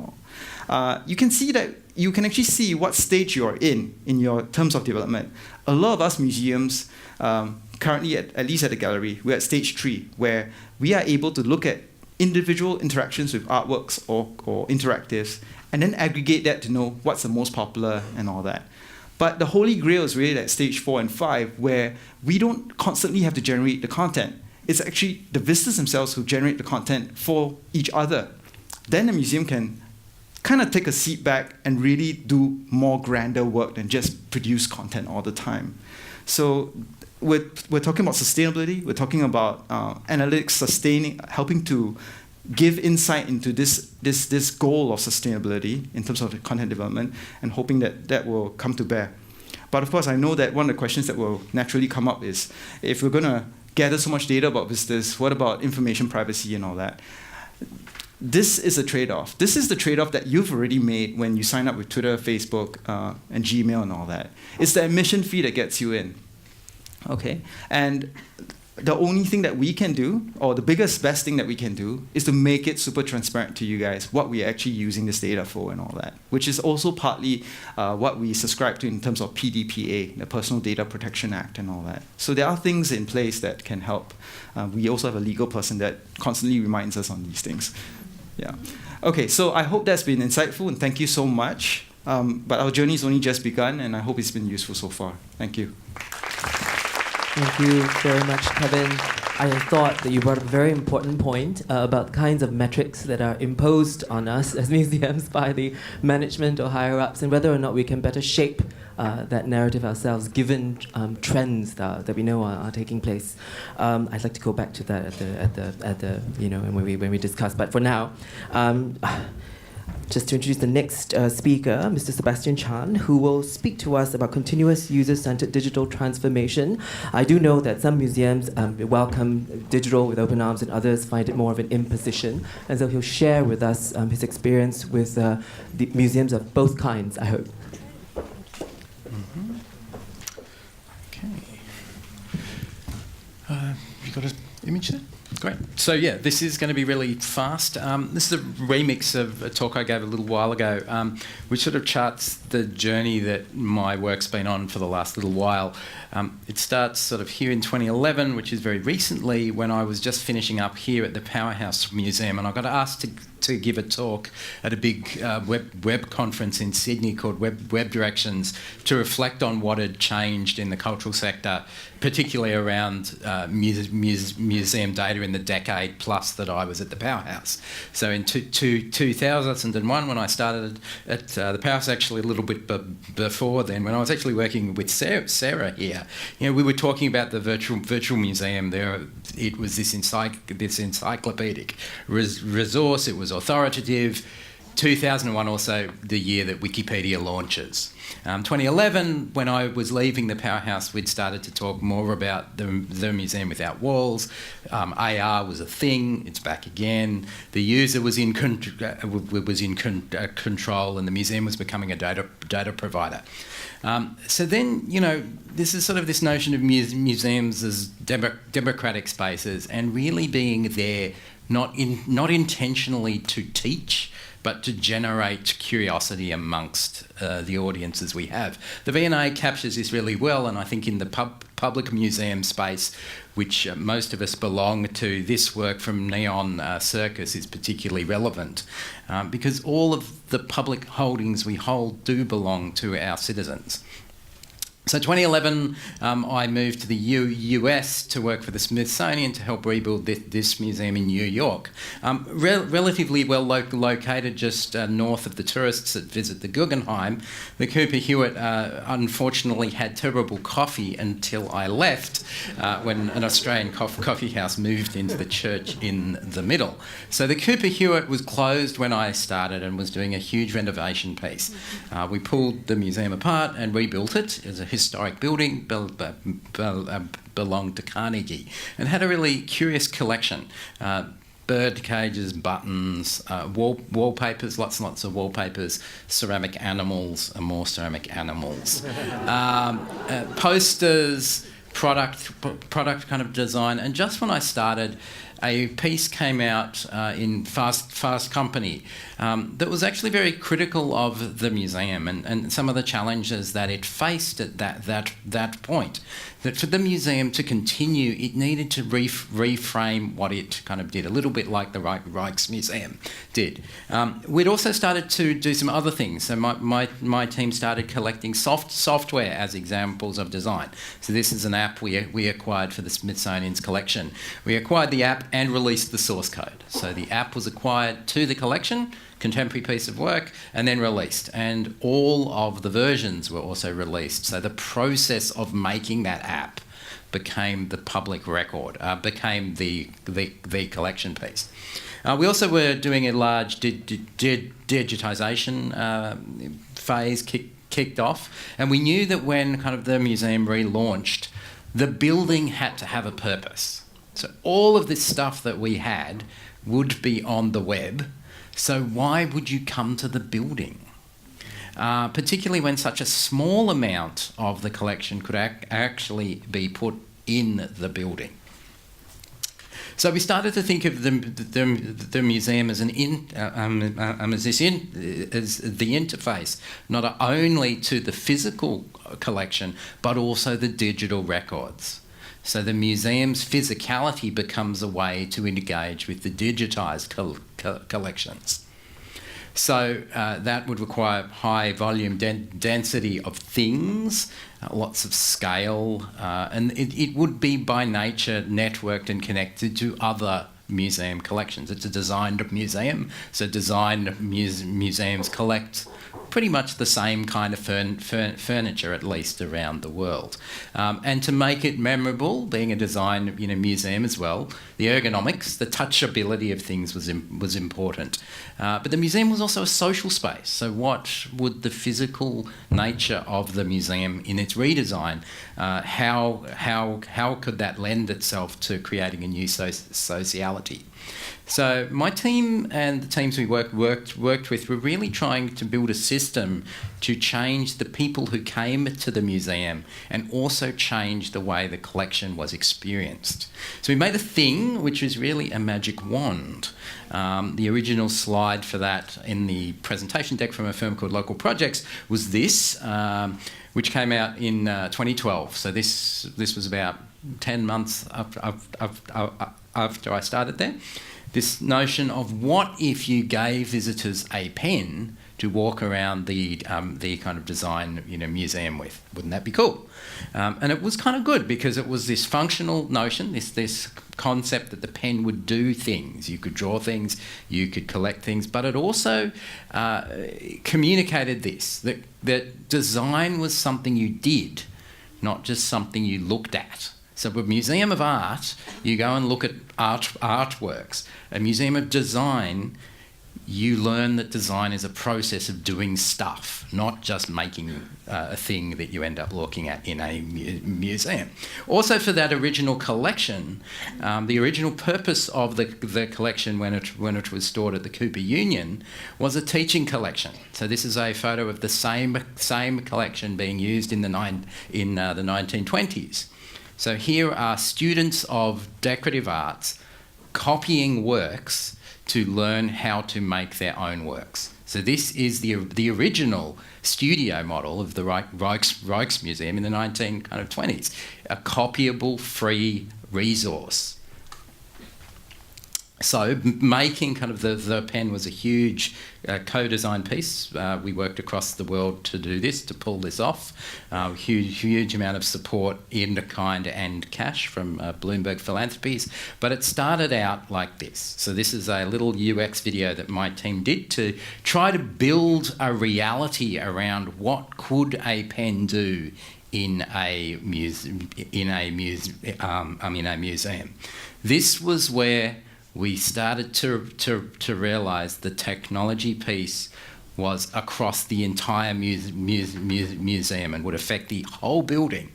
You can see that you can actually see what stage you're in your terms of development. A lot of us museums, currently at least at the gallery, we're at stage 3, where we are able to look at individual interactions with artworks or interactives, and then aggregate that to know what's the most popular and all that. But the holy grail is really at stage 4 and 5, where we don't constantly have to generate the content. It's actually the visitors themselves who generate the content for each other. Then the museum can kind of take a seat back and really do more grander work than just produce content all the time. So we're talking about sustainability. We're talking about analytics helping to give insight into this goal of sustainability in terms of content development, and hoping that will come to bear. But of course, I know that one of the questions that will naturally come up is, if we're going to gather so much data about visitors, what about information privacy and all that? This is a trade-off. This is the trade-off that you've already made when you sign up with Twitter, Facebook, and Gmail and all that. It's the admission fee that gets you in. Okay? And the only thing that we can do, or the best thing that we can do, is to make it super transparent to you guys, what we're actually using this data for and all that, which is also partly what we subscribe to in terms of PDPA, the Personal Data Protection Act and all that. So there are things in place that can help. We also have a legal person that constantly reminds us on these things. Yeah. Okay, so I hope that's been insightful, and thank you so much. But our journey's only just begun, and I hope it's been useful so far. Thank you. Thank you very much, Kevin. I thought that you brought up a very important point about the kinds of metrics that are imposed on us as museums by the management or higher-ups, and whether or not we can better shape that narrative ourselves, given trends that we know are taking place. I'd like to go back to that at the when we discuss. But for now. Just to introduce the next speaker, Mr. Sebastian Chan, who will speak to us about continuous user-centered digital transformation. I do know that some museums welcome digital with open arms and others find it more of an imposition. And so he'll share with us his experience with the museums of both kinds, I hope. Mm-hmm. Okay. You got an image there? Great. So yeah, this is going to be really fast. This is a remix of a talk I gave a little while ago, which sort of charts the journey that my work's been on for the last little while. It starts sort of here in 2011, which is very recently, when I was just finishing up here at the Powerhouse Museum, and I got asked to give a talk at a big web conference in Sydney called Web Directions, to reflect on what had changed in the cultural sector, particularly around museum data in the decade plus that I was at the Powerhouse. So in 2001, when I started at the Powerhouse, actually a little bit before then, when I was actually working with Sarah here, we were talking about the virtual museum. It was this encyclopedic resource. It was authoritative. 2001 also the year that Wikipedia launches. 2011, when I was leaving the Powerhouse, we'd started to talk more about the Museum Without Walls. AR was a thing. It's back again. The user was in control, and the museum was becoming a data provider. So then, this is sort of this notion of museums as democratic spaces, and really being there not intentionally to teach, but to generate curiosity amongst the audiences we have. The V&A captures this really well, and I think in the public museum space, which most of us belong to, this work from Neon Circus is particularly relevant, because all of the public holdings we hold do belong to our citizens. So 2011, I moved to the US to work for the Smithsonian to help rebuild this museum in New York. Relatively well located just north of the tourists that visit the Guggenheim. The Cooper Hewitt unfortunately had terrible coffee until I left, when an Australian coffee house moved into the church in the middle. So the Cooper Hewitt was closed when I started and was doing a huge renovation piece. We pulled the museum apart and rebuilt it as a historic building, belonged to Carnegie, and had a really curious collection. Bird cages, buttons, wallpapers, lots and lots of wallpapers, ceramic animals and more ceramic animals, posters, product kind of design. And just when I started, a piece came out in Fast Company that was actually very critical of the museum and some of the challenges that it faced at that point. That for the museum to continue, it needed to reframe what it kind of did, a little bit like the Rijksmuseum did. We'd also started to do some other things. So my team started collecting software as examples of design. So this is an app we acquired for the Smithsonian's collection. We acquired the app and released the source code. So the app was acquired to the collection, contemporary piece of work, and then released. And all of the versions were also released. So the process of making that app became the public record, became the collection piece. We also were doing a large digitisation phase kicked off, and we knew that when kind of the museum relaunched, the building had to have a purpose. So all of this stuff that we had would be on the web. So why would you come to the building? Particularly when such a small amount of the collection could actually be put in the building. So we started to think of the museum as as the interface, not only to the physical collection, but also the digital records. So the museum's physicality becomes a way to engage with the digitised collections. So that would require high volume density of things, lots of scale, and it would be by nature networked and connected to other museum collections. It's a designed museum, so designed museums collect pretty much the same kind of furniture, at least around the world. And to make it memorable, being a design museum as well, the ergonomics, the touchability of things was important. But the museum was also a social space. So what would the physical nature of the museum in its redesign, how could that lend itself to creating a new sociality? So my team and the teams we worked with were really trying to build a system to change the people who came to the museum and also change the way the collection was experienced. So we made a thing which is really a magic wand. The original slide for that in the presentation deck from a firm called Local Projects was this, which came out in 2012. So this was about 10 months after I started there. This notion of what if you gave visitors a pen to walk around the kind of design museum with? Wouldn't that be cool? And it was kind of good because it was this functional notion, this concept that the pen would do things. You could draw things, you could collect things, but it also communicated this, that design was something you did, not just something you looked at. So a museum of art, you go and look at artworks. A museum of design, you learn that design is a process of doing stuff, not just making a thing that you end up looking at in a museum. Also for that original collection, the original purpose of the collection when it was stored at the Cooper Union was a teaching collection. So this is a photo of the same collection being used in the 1920s. So here are students of decorative arts copying works to learn how to make their own works. So this is the original studio model of the Rijksmuseum in the 1920s, a copyable free resource. So making kind of the pen was a huge co-design piece. We worked across the world to do this, to pull this off. Huge amount of support in kind and cash from Bloomberg Philanthropies. But it started out like this. So this is a little UX video that my team did to try to build a reality around what could a pen do in a museum. This was where we started to realise the technology piece was across the entire museum and would affect the whole building,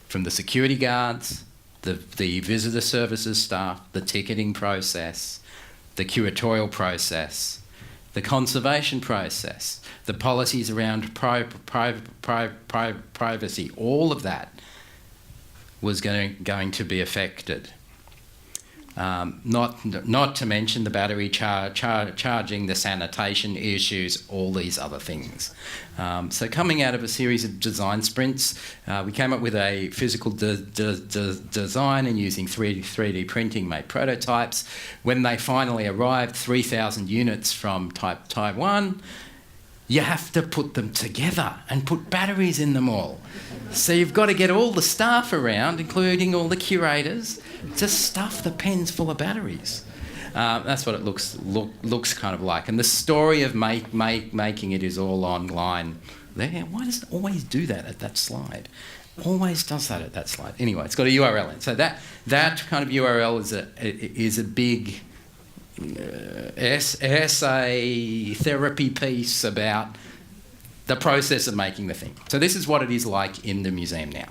from the security guards, the visitor services staff, the ticketing process, the curatorial process, the conservation process, the policies around privacy. All of that was going to be affected. Not to mention the battery charging, the sanitation issues, all these other things. So coming out of a series of design sprints, we came up with a physical design and using 3D printing made prototypes. When they finally arrived, 3,000 units from Taiwan, you have to put them together and put batteries in them all. So you've got to get all the staff around, including all the curators, to stuff the pens full of batteries. That's what it looks kind of like. And the story of making it is all online there. Why does it always do that at that slide? Always does that at that slide. Anyway, it's got a URL in. So that kind of URL is a big essay therapy piece about the process of making the thing. So this is what it is like in the museum now.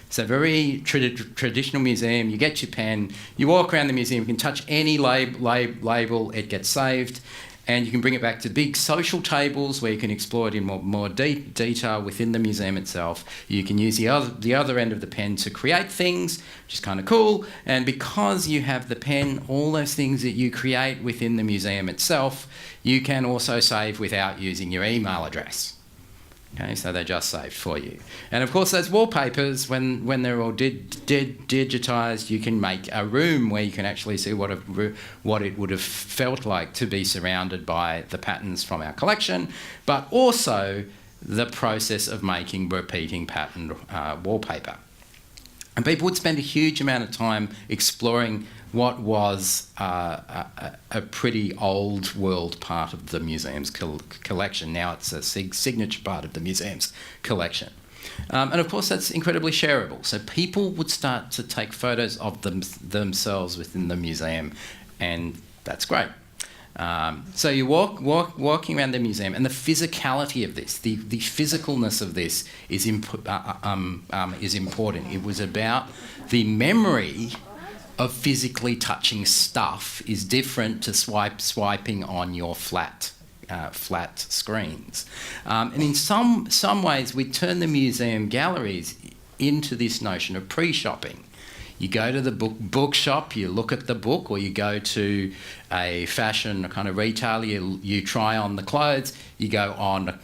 So very traditional museum, you get your pen, you walk around the museum, you can touch any label, it gets saved, And you can bring it back to big social tables where you can explore it in more detail within the museum itself. You can use the other end of the pen to create things, which is kind of cool. And because you have the pen, all those things that you create within the museum itself, you can also save without using your email address. Okay, so they're just saved for you. And of course, those wallpapers, when they're all digitised, you can make a room where you can actually see what it would have felt like to be surrounded by the patterns from our collection, but also the process of making repeating pattern wallpaper. And people would spend a huge amount of time exploring what was a pretty old world part of the museum's collection. Now it's a signature part of the museum's collection. And of course that's incredibly shareable. So people would start to take photos of themselves within the museum, and that's great. So you walking around the museum, and the physicality of this, the physicalness of this is important. It was about the memory of physically touching stuff is different to swiping on your flat screens. And in some ways, we turn the museum galleries into this notion of pre-shopping. You go to the bookshop, you look at the book, or you go to a fashion kind of retailer, you try on the clothes, you go on a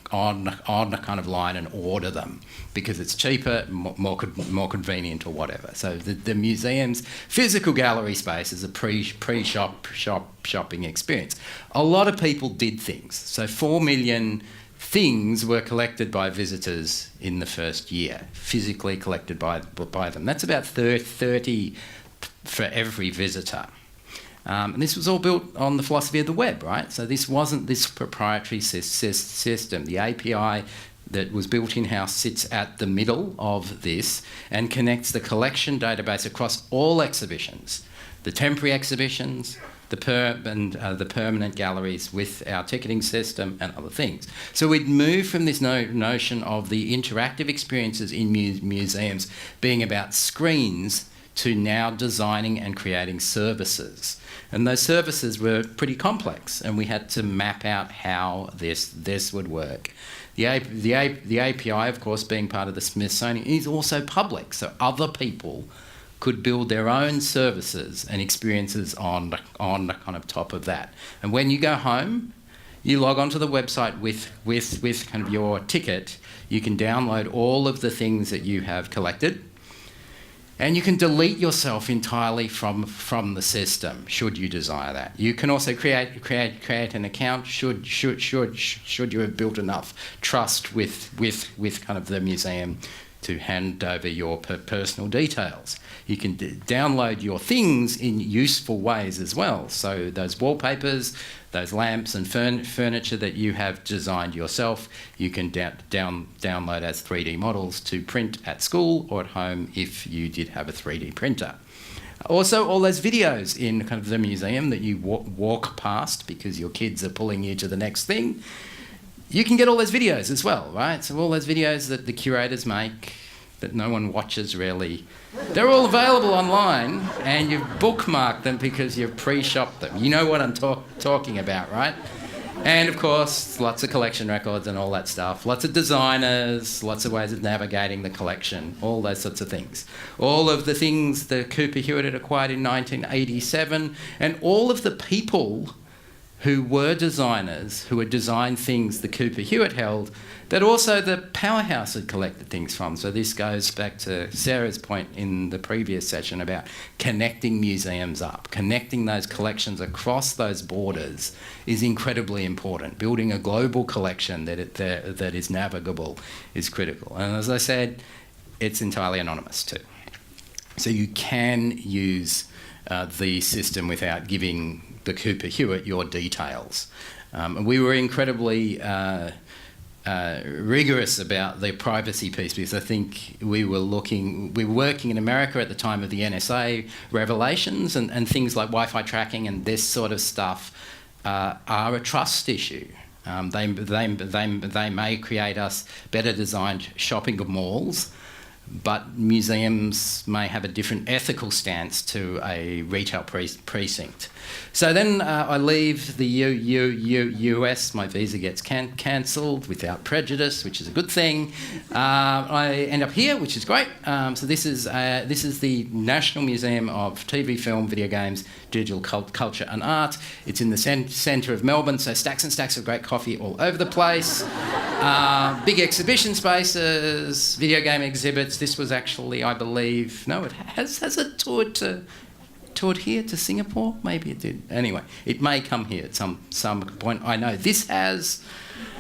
kind of line and order them because it's cheaper, more convenient or whatever. So the museum's physical gallery space is a pre-shopping experience. A lot of people did things. So 4 million things were collected by visitors in the first year, physically collected by them. That's about 30 for every visitor. And this was all built on the philosophy of the web, right? So this wasn't this proprietary system. The API that was built in-house sits at the middle of this and connects the collection database across all exhibitions, the temporary exhibitions, the permanent galleries with our ticketing system and other things. So we'd move from this notion of the interactive experiences in museums being about screens to now designing and creating services. And those services were pretty complex, and we had to map out how this would work. The API, of course, being part of the Smithsonian, is also public, so other people could build their own services and experiences on the kind of top of that. And when you go home, you log onto the website with kind of your ticket. You can download all of the things that you have collected, and you can delete yourself entirely from the system, should you desire that. You can also create an account should you have built enough trust with kind of the museum to hand over your personal details. You can download your things in useful ways as well. So those wallpapers, those lamps and furniture that you have designed yourself, you can download as 3D models to print at school or at home if you did have a 3D printer. Also, all those videos in kind of the museum that you walk past because your kids are pulling you to the next thing, you can get all those videos as well, right? So all those videos that the curators make that no one watches really, they're all available online, and you've bookmarked them because you've pre-shopped them. You know what I'm talking about, right? And of course, lots of collection records and all that stuff. Lots of designers, lots of ways of navigating the collection, all those sorts of things. All of the things that Cooper Hewitt had acquired in 1987, and all of the people who were designers, who had designed things the Cooper Hewitt held, that also the Powerhouse had collected things from. So this goes back to Sarah's point in the previous session about connecting museums up. Connecting those collections across those borders is incredibly important. Building a global collection that is navigable is critical. And as I said, it's entirely anonymous too. So you can use the system without giving the Cooper Hewitt your details. And we were incredibly rigorous about the privacy piece, because I think we were working in America at the time of the NSA revelations, and things like Wi-Fi tracking and this sort of stuff are a trust issue. They may create us better designed shopping malls, but museums may have a different ethical stance to a retail precinct. So then I leave the US. My visa gets cancelled without prejudice, which is a good thing. I end up here, which is great. So this is the National Museum of TV, Film, Video Games, Digital Culture and Art. It's in the centre of Melbourne, so stacks and stacks of great coffee all over the place. Big exhibition spaces, video game exhibits. This was actually, I believe, no, it has it toured here to Singapore? Maybe it did. Anyway, it may come here at some point. I know this has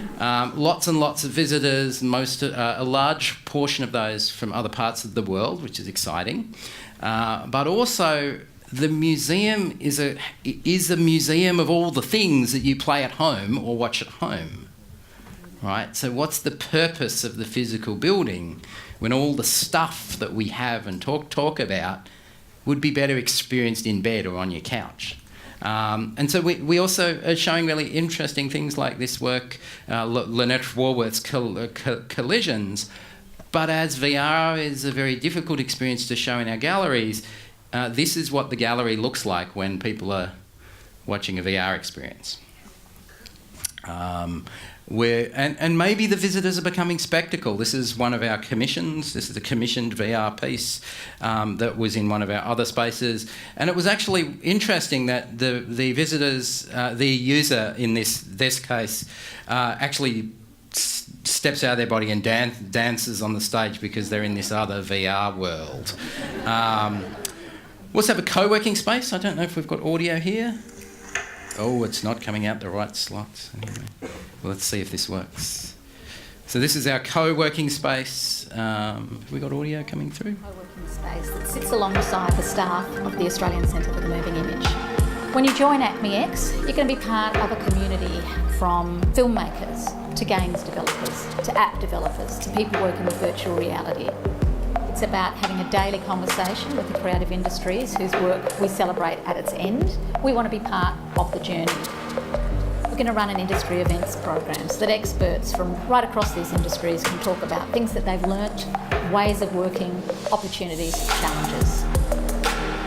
lots and lots of visitors, a large portion of those from other parts of the world, which is exciting. But also, the museum is a museum of all the things that you play at home or watch at home. Right? So what's the purpose of the physical building when all the stuff that we have and talk about would be better experienced in bed or on your couch? And so we also are showing really interesting things like this work, Lynette Warworth's Collisions, but as VR is a very difficult experience to show in our galleries, this is what the gallery looks like when people are watching a VR experience. And maybe the visitors are becoming spectacle. This is one of our commissions. This is a commissioned VR piece that was in one of our other spaces. And it was actually interesting that the visitors, the user in this case, actually steps out of their body and dances on the stage because they're in this other VR world. We also have a co-working space. I don't know if we've got audio here. Oh, it's not coming out the right slots. Anyway, well, let's see if this works. So this is our co-working space. Have we got audio coming through? Co-working space that sits alongside the staff of the Australian Centre for the Moving Image. When you join ACMI, you're going to be part of a community from filmmakers to games developers to app developers to people working with virtual reality. It's about having a daily conversation with the creative industries whose work we celebrate at its end. We want to be part of the journey. We're going to run an industry events program so that experts from right across these industries can talk about things that they've learnt, ways of working, opportunities, challenges.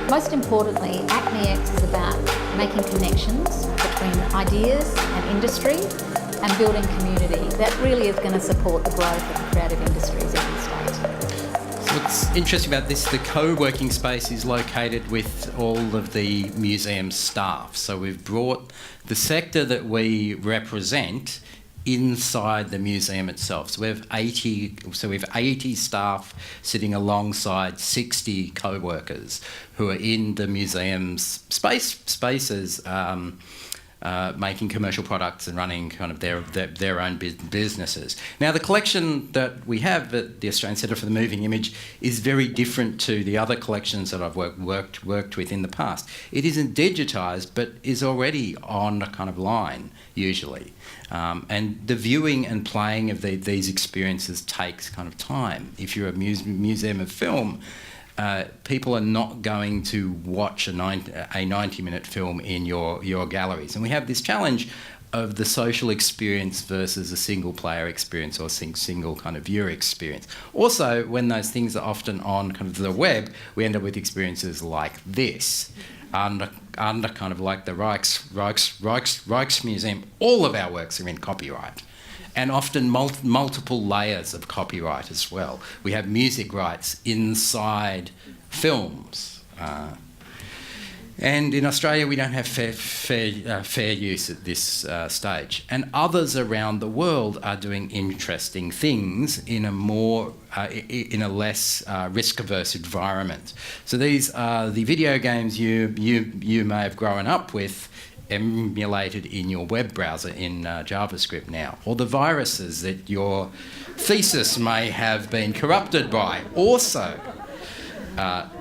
Most importantly, ACMI is about making connections between ideas and industry and building community that really is going to support the growth of the creative industries in the state. What's interesting about this, the co-working space is located with all of the museum staff. So we've brought the sector that we represent inside the museum itself. So we have 80 staff sitting alongside 60 co-workers who are in the museum's spaces, making commercial products and running kind of their own businesses. Now, the collection that we have at the Australian Centre for the Moving Image is very different to the other collections that I've worked with in the past. It isn't digitised, but is already on a kind of line, usually. And the viewing and playing of these experiences takes kind of time. If you're a museum of film, people are not going to watch a 90-minute film in your galleries. And we have this challenge of the social experience versus a single-player experience or single kind of viewer experience. Also, when those things are often on kind of the web, we end up with experiences like this. Under kind of like the Rijksmuseum, all of our works are in copyright. And often multiple layers of copyright as well. We have music rights inside films. And in Australia, we don't have fair use at this stage. And others around the world are doing interesting things in a less risk-averse environment. So these are the video games you may have grown up with, emulated in your web browser in JavaScript now, or the viruses that your thesis may have been corrupted by, also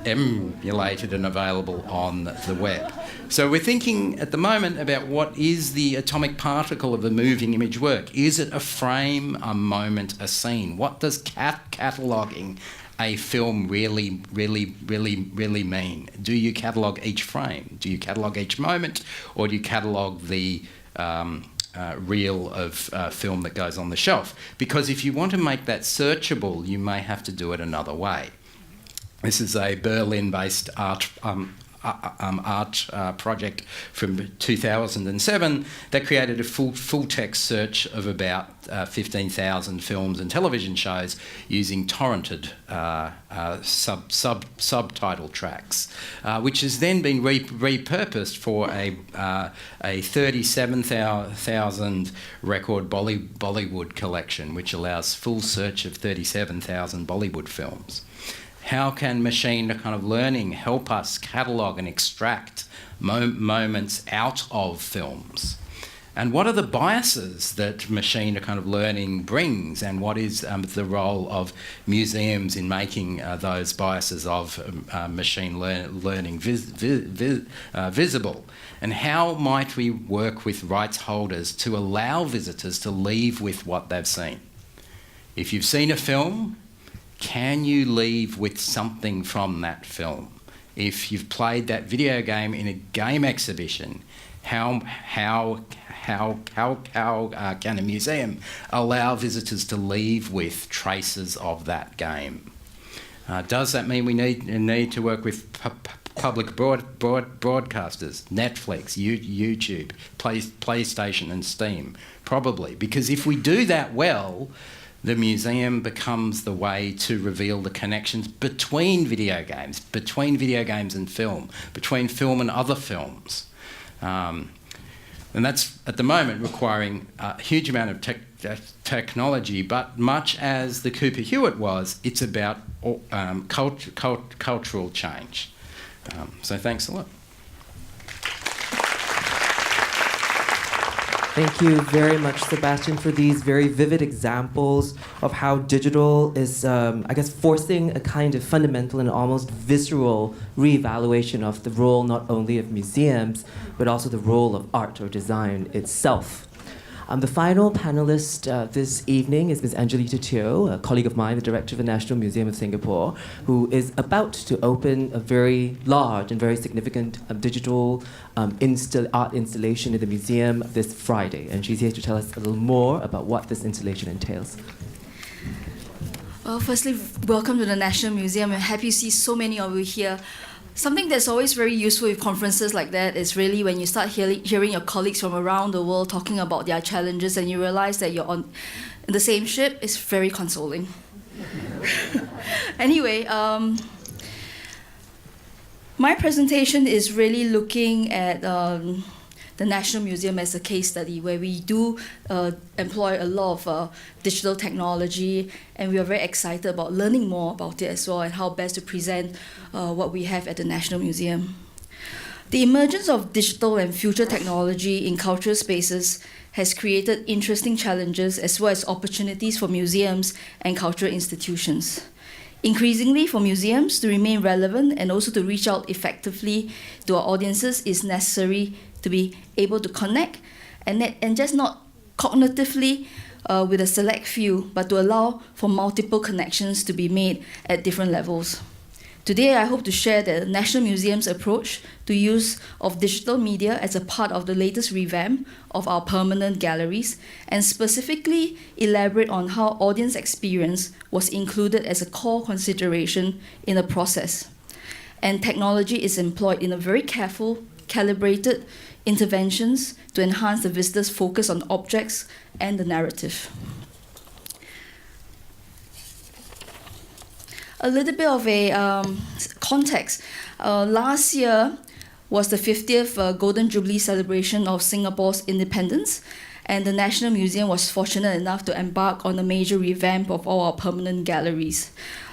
emulated and available on the web. So we're thinking at the moment about what is the atomic particle of a moving image work. Is it a frame, a moment, a scene? What does cataloguing a film really mean? Do you catalogue each frame? Do you catalogue each moment? Or do you catalogue the reel of film that goes on the shelf? Because if you want to make that searchable, you may have to do it another way. This is a Berlin-based art art project from 2007 that created a full text search of about 15,000 films and television shows using torrented subtitle tracks, which has then been repurposed for a 37,000 record Bollywood collection, which allows full search of 37,000 Bollywood films. How can machine kind of learning help us catalogue and extract moments out of films? And what are the biases that machine kind of learning brings, and what is the role of museums in making those biases of machine learning visible? And how might we work with rights holders to allow visitors to leave with what they've seen? If you've seen a film, can you leave with something from that film? If you've played that video game in a game exhibition, how can a museum allow visitors to leave with traces of that game? Does that mean we need to work with public broadcasters, Netflix, YouTube, PlayStation and Steam? Probably, because if we do that well, the museum becomes the way to reveal the connections between video games and film, between film and other films. And that's, at the moment, requiring a huge amount of technology, but much as the Cooper Hewitt was, it's about cultural change. So thanks a lot. Thank you very much, Sebastian, for these very vivid examples of how digital is, forcing a kind of fundamental and almost visceral reevaluation of the role not only of museums, but also the role of art or design itself. The final panelist this evening is Ms. Angelita Teo, a colleague of mine, the director of the National Museum of Singapore, who is about to open a very large and very significant digital art installation in the museum this Friday. And she's here to tell us a little more about what this installation entails. Well, firstly, welcome to the National Museum. I'm happy to see so many of you here. Something that's always very useful with conferences like that is really when you start hearing your colleagues from around the world talking about their challenges and you realize that you're on the same ship. It's very consoling. Anyway, my presentation is really looking at the National Museum as a case study where we do employ a lot of digital technology, and we are very excited about learning more about it as well and how best to present what we have at the National Museum. The emergence of digital and future technology in cultural spaces has created interesting challenges as well as opportunities for museums and cultural institutions. Increasingly, for museums to remain relevant and also to reach out effectively to our audiences is necessary to be able to connect and just not cognitively with a select few, but to allow for multiple connections to be made at different levels. Today, I hope to share the National Museum's approach to use of digital media as a part of the latest revamp of our permanent galleries, and specifically elaborate on how audience experience was included as a core consideration in the process. And technology is employed in a very careful, calibrated interventions to enhance the visitor's focus on objects and the narrative. A little bit of a context. Last year was the 50th Golden Jubilee celebration of Singapore's independence, and the National Museum was fortunate enough to embark on a major revamp of all our permanent galleries.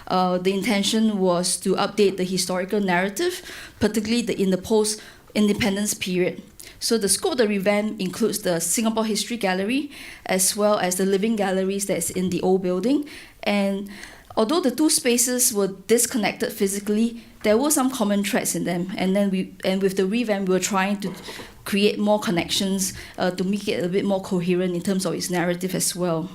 The intention was to update the historical narrative, particularly in the post-independence period. So the scope of the revamp includes the Singapore History Gallery, as well as the living galleries that's in the old building. And although the two spaces were disconnected physically, there were some common threads in them. And with the revamp, we were trying to create more connections to make it a bit more coherent in terms of its narrative as well.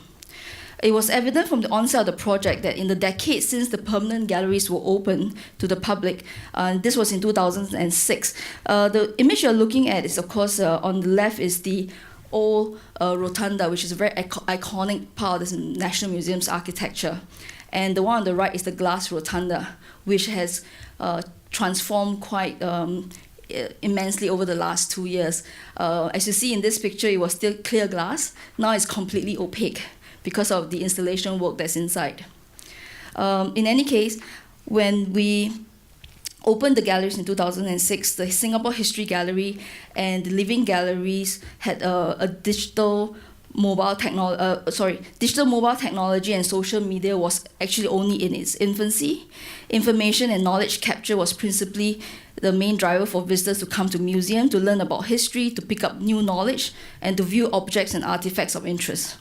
It was evident from the onset of the project that in the decades since the permanent galleries were open to the public, this was in 2006, the image you're looking at is, of course, on the left is the old rotunda, which is a very iconic part of the National Museum's architecture. And the one on the right is the glass rotunda, which has transformed quite immensely over the last 2 years. As you see in this picture, it was still clear glass. Now it's completely opaque because of the installation work that's inside. In any case, when we opened the galleries in 2006, the Singapore History Gallery and the Living Galleries had a digital mobile technology and social media was actually only in its infancy. Information and knowledge capture was principally the main driver for visitors to come to museum, to learn about history, to pick up new knowledge, and to view objects and artifacts of interest.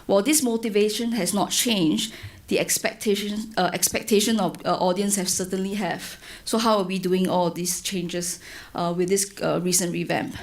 While this motivation has not changed, the expectation of audience have certainly have. So how are we doing all these changes with this recent revamp?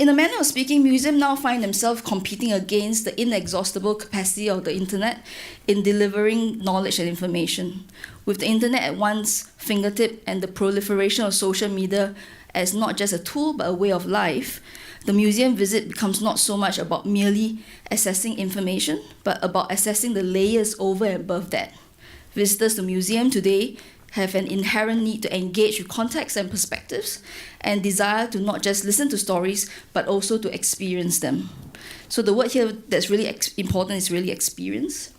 In a manner of speaking, museums now find themselves competing against the inexhaustible capacity of the internet in delivering knowledge and information. With the internet at one's fingertip and the proliferation of social media as not just a tool but a way of life, the museum visit becomes not so much about merely accessing information, but about accessing the layers over and above that. Visitors to museum today have an inherent need to engage with context and perspectives, and desire to not just listen to stories, but also to experience them. So the word here that's really important is really experience.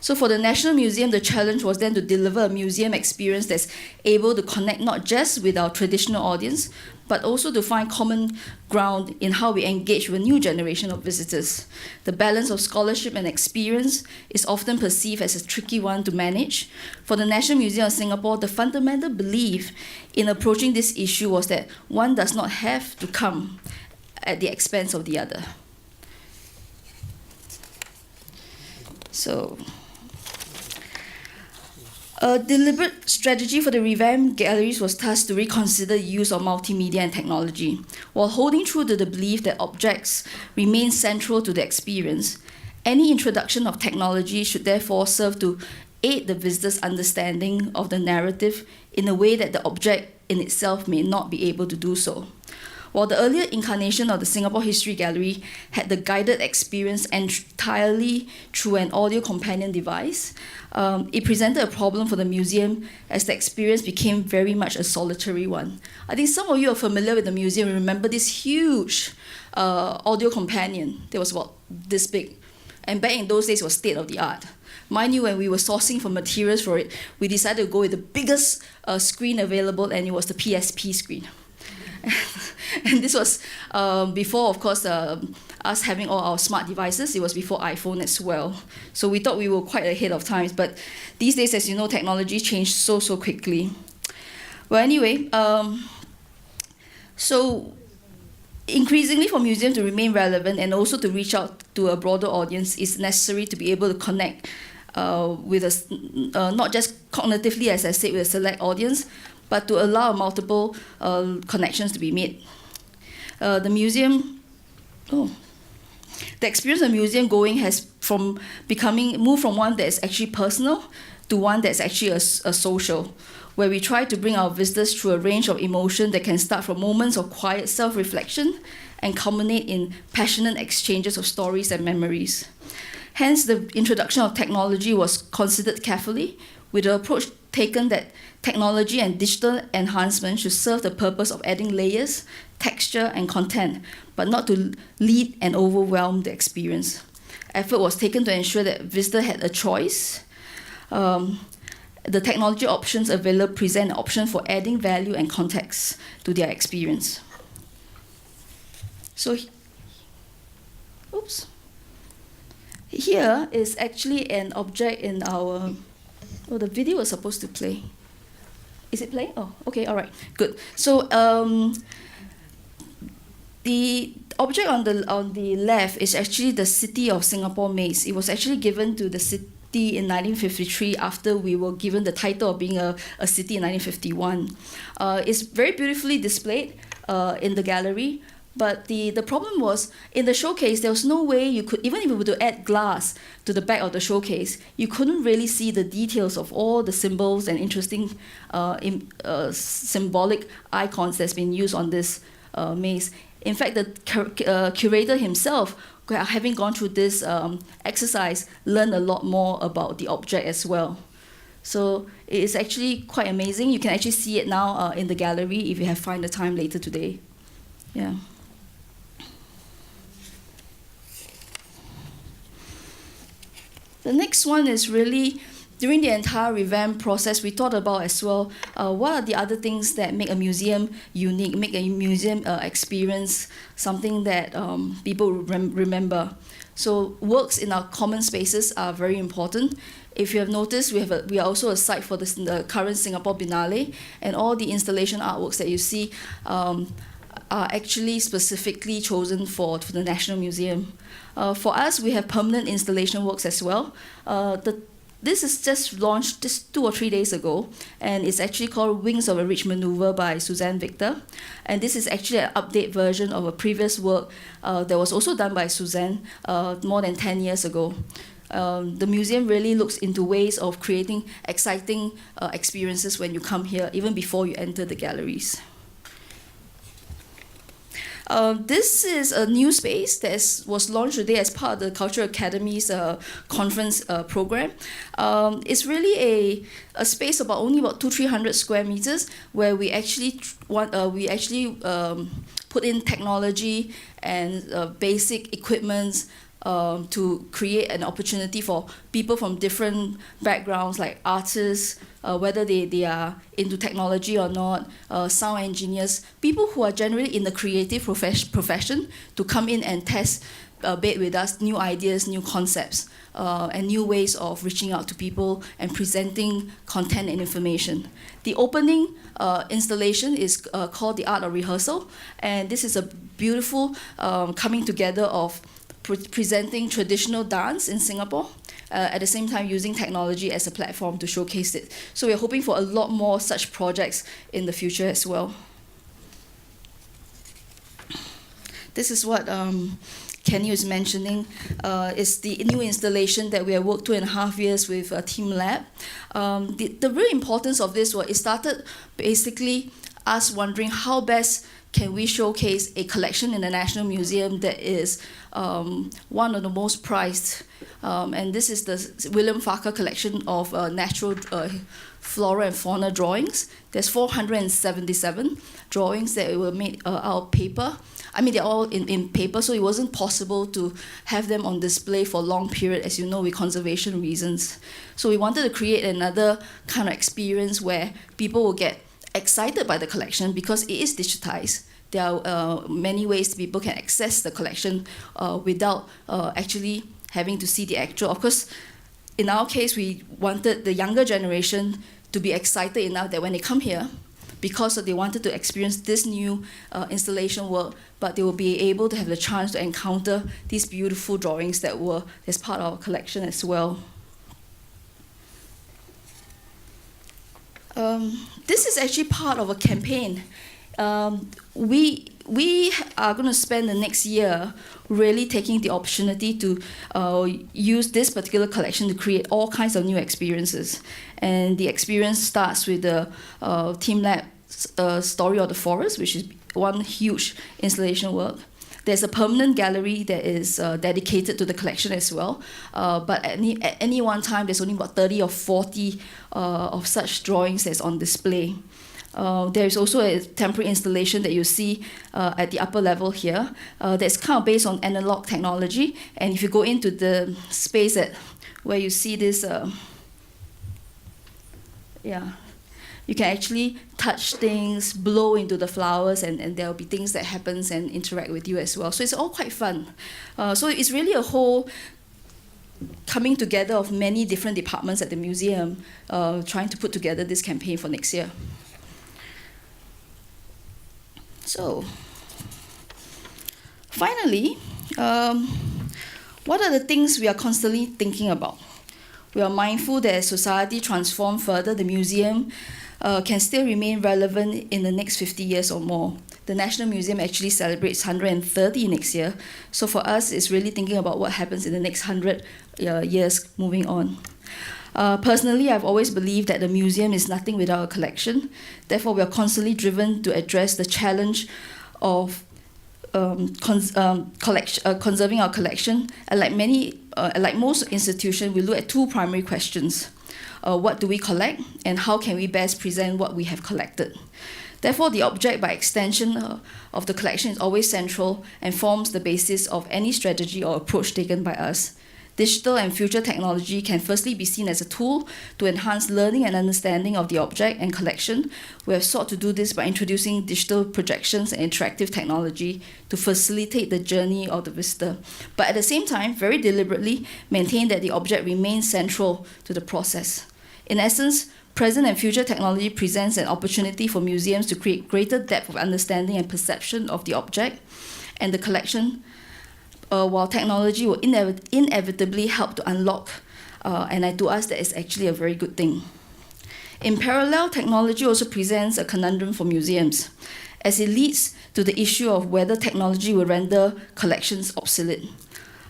So for the National Museum, the challenge was then to deliver a museum experience that's able to connect not just with our traditional audience, but also to find common ground in how we engage with a new generation of visitors. The balance of scholarship and experience is often perceived as a tricky one to manage. For the National Museum of Singapore, the fundamental belief in approaching this issue was that one does not have to come at the expense of the other. So, a deliberate strategy for the revamped galleries was thus to reconsider the use of multimedia and technology. While holding true to the belief that objects remain central to the experience, any introduction of technology should therefore serve to aid the visitor's understanding of the narrative in a way that the object in itself may not be able to do so. While the earlier incarnation of the Singapore History Gallery had the guided experience entirely through an audio companion device, it presented a problem for the museum as the experience became very much a solitary one. I think some of you are familiar with the museum and remember this huge audio companion that was about this big. And back in those days, it was state of the art. Mind you, when we were sourcing for materials for it, we decided to go with the biggest screen available, and it was the PSP screen. And this was before, of course, us having all our smart devices. It was before iPhone as well. So we thought we were quite ahead of times. But these days, as you know, technology changed so quickly. Well, anyway, so increasingly for museums to remain relevant and also to reach out to a broader audience, it's necessary to be able to connect with not just cognitively, as I said, with a select audience, but to allow multiple connections to be made. The experience of museum going has moved from one that is actually personal to one that's actually a social, where we try to bring our visitors through a range of emotion that can start from moments of quiet self-reflection and culminate in passionate exchanges of stories and memories. Hence, the introduction of technology was considered carefully, with the approach taken that technology and digital enhancement should serve the purpose of adding layers, texture, and content, but not to lead and overwhelm the experience. Effort was taken to ensure that visitors had a choice. The technology options available present an option for adding value and context to their experience. So, here is actually an object in our. Oh, the video was supposed to play. Is it playing? Oh, okay, all right, good. So the object on the left is actually the City of Singapore maze. It was actually given to the city in 1953 after we were given the title of being a city in 1951. It's very beautifully displayed in the gallery. But the problem was, in the showcase, there was no way you could, even if you were to add glass to the back of the showcase, you couldn't really see the details of all the symbols and interesting symbolic icons that's been used on this maze. In fact, the curator himself, having gone through this exercise, learned a lot more about the object as well. So it is actually quite amazing. You can actually see it now in the gallery if you have find the time later today. Yeah. The next one is really, during the entire revamp process, we thought about as well, what are the other things that make a museum unique, make a museum experience something that people remember. So works in our common spaces are very important. If you have noticed, we are also a site for the current Singapore Biennale, and all the installation artworks that you see are actually specifically chosen for the National Museum. For us, we have permanent installation works as well. This is just launched just 2 or 3 days ago, and it's actually called Wings of a Rich Maneuver by Suzanne Victor. And this is actually an update version of a previous work that was also done by Suzanne more than 10 years ago. The museum really looks into ways of creating exciting experiences when you come here, even before you enter the galleries. This is a new space that was launched today as part of the Cultural Academy's conference program. It's really a space about only about 200-300 square meters, where we actually put in technology and basic equipment to create an opportunity for people from different backgrounds, like artists, whether they are into technology or not, sound engineers, people who are generally in the creative profession, to come in and test bed with us new ideas, new concepts, and new ways of reaching out to people and presenting content and information. The opening installation is called The Art of Rehearsal, and this is a beautiful coming together of presenting traditional dance in Singapore, at the same time using technology as a platform to showcase it. So we're hoping for a lot more such projects in the future as well. This is what Kenny was mentioning, is the new installation that we have worked 2.5 years with Team Lab. The real importance of this was, it started basically us wondering how best can we showcase a collection in the National Museum that is one of the most prized. And this is the William Farquhar collection of natural flora and fauna drawings. There's 477 drawings that were made out of paper. I mean, they're all in paper, so it wasn't possible to have them on display for a long period, as you know, with conservation reasons. So we wanted to create another kind of experience where people will get excited by the collection because it is digitized. There are many ways people can access the collection without actually having to see the actual. Of course, in our case, we wanted the younger generation to be excited enough that when they come here, because they wanted to experience this new installation work, but they will be able to have the chance to encounter these beautiful drawings that were as part of our collection as well. This is actually part of a campaign. We are going to spend the next year really taking the opportunity to use this particular collection to create all kinds of new experiences. And the experience starts with the Team Lab Story of the Forest, which is one huge installation work. There's a permanent gallery that is dedicated to the collection as well. But at any one time, there's only about 30 or 40 of such drawings that's on display. There is also a temporary installation that you see at the upper level here that's kind of based on analog technology. And if you go into the space where you see this, you can actually touch things, blow into the flowers, and there will be things that happens and interact with you as well. So it's all quite fun. So it's really a whole coming together of many different departments at the museum trying to put together this campaign for next year. So, finally, what are the things we are constantly thinking about? We are mindful that as society transforms further, the museum can still remain relevant in the next 50 years or more. The National Museum actually celebrates 130 next year. So for us, it's really thinking about what happens in the next 100 years moving on. Personally, I've always believed that the museum is nothing without a collection. Therefore, we are constantly driven to address the challenge of conserving our collection. Like most institutions, we look at two primary questions. What do we collect, and how can we best present what we have collected? Therefore, the object by extension of the collection is always central and forms the basis of any strategy or approach taken by us. Digital and future technology can firstly be seen as a tool to enhance learning and understanding of the object and collection. We have sought to do this by introducing digital projections and interactive technology to facilitate the journey of the visitor, but at the same time, very deliberately maintain that the object remains central to the process. In essence, present and future technology presents an opportunity for museums to create greater depth of understanding and perception of the object and the collection, while technology will inevitably help to unlock, and to us that is actually a very good thing. In parallel, technology also presents a conundrum for museums, as it leads to the issue of whether technology will render collections obsolete.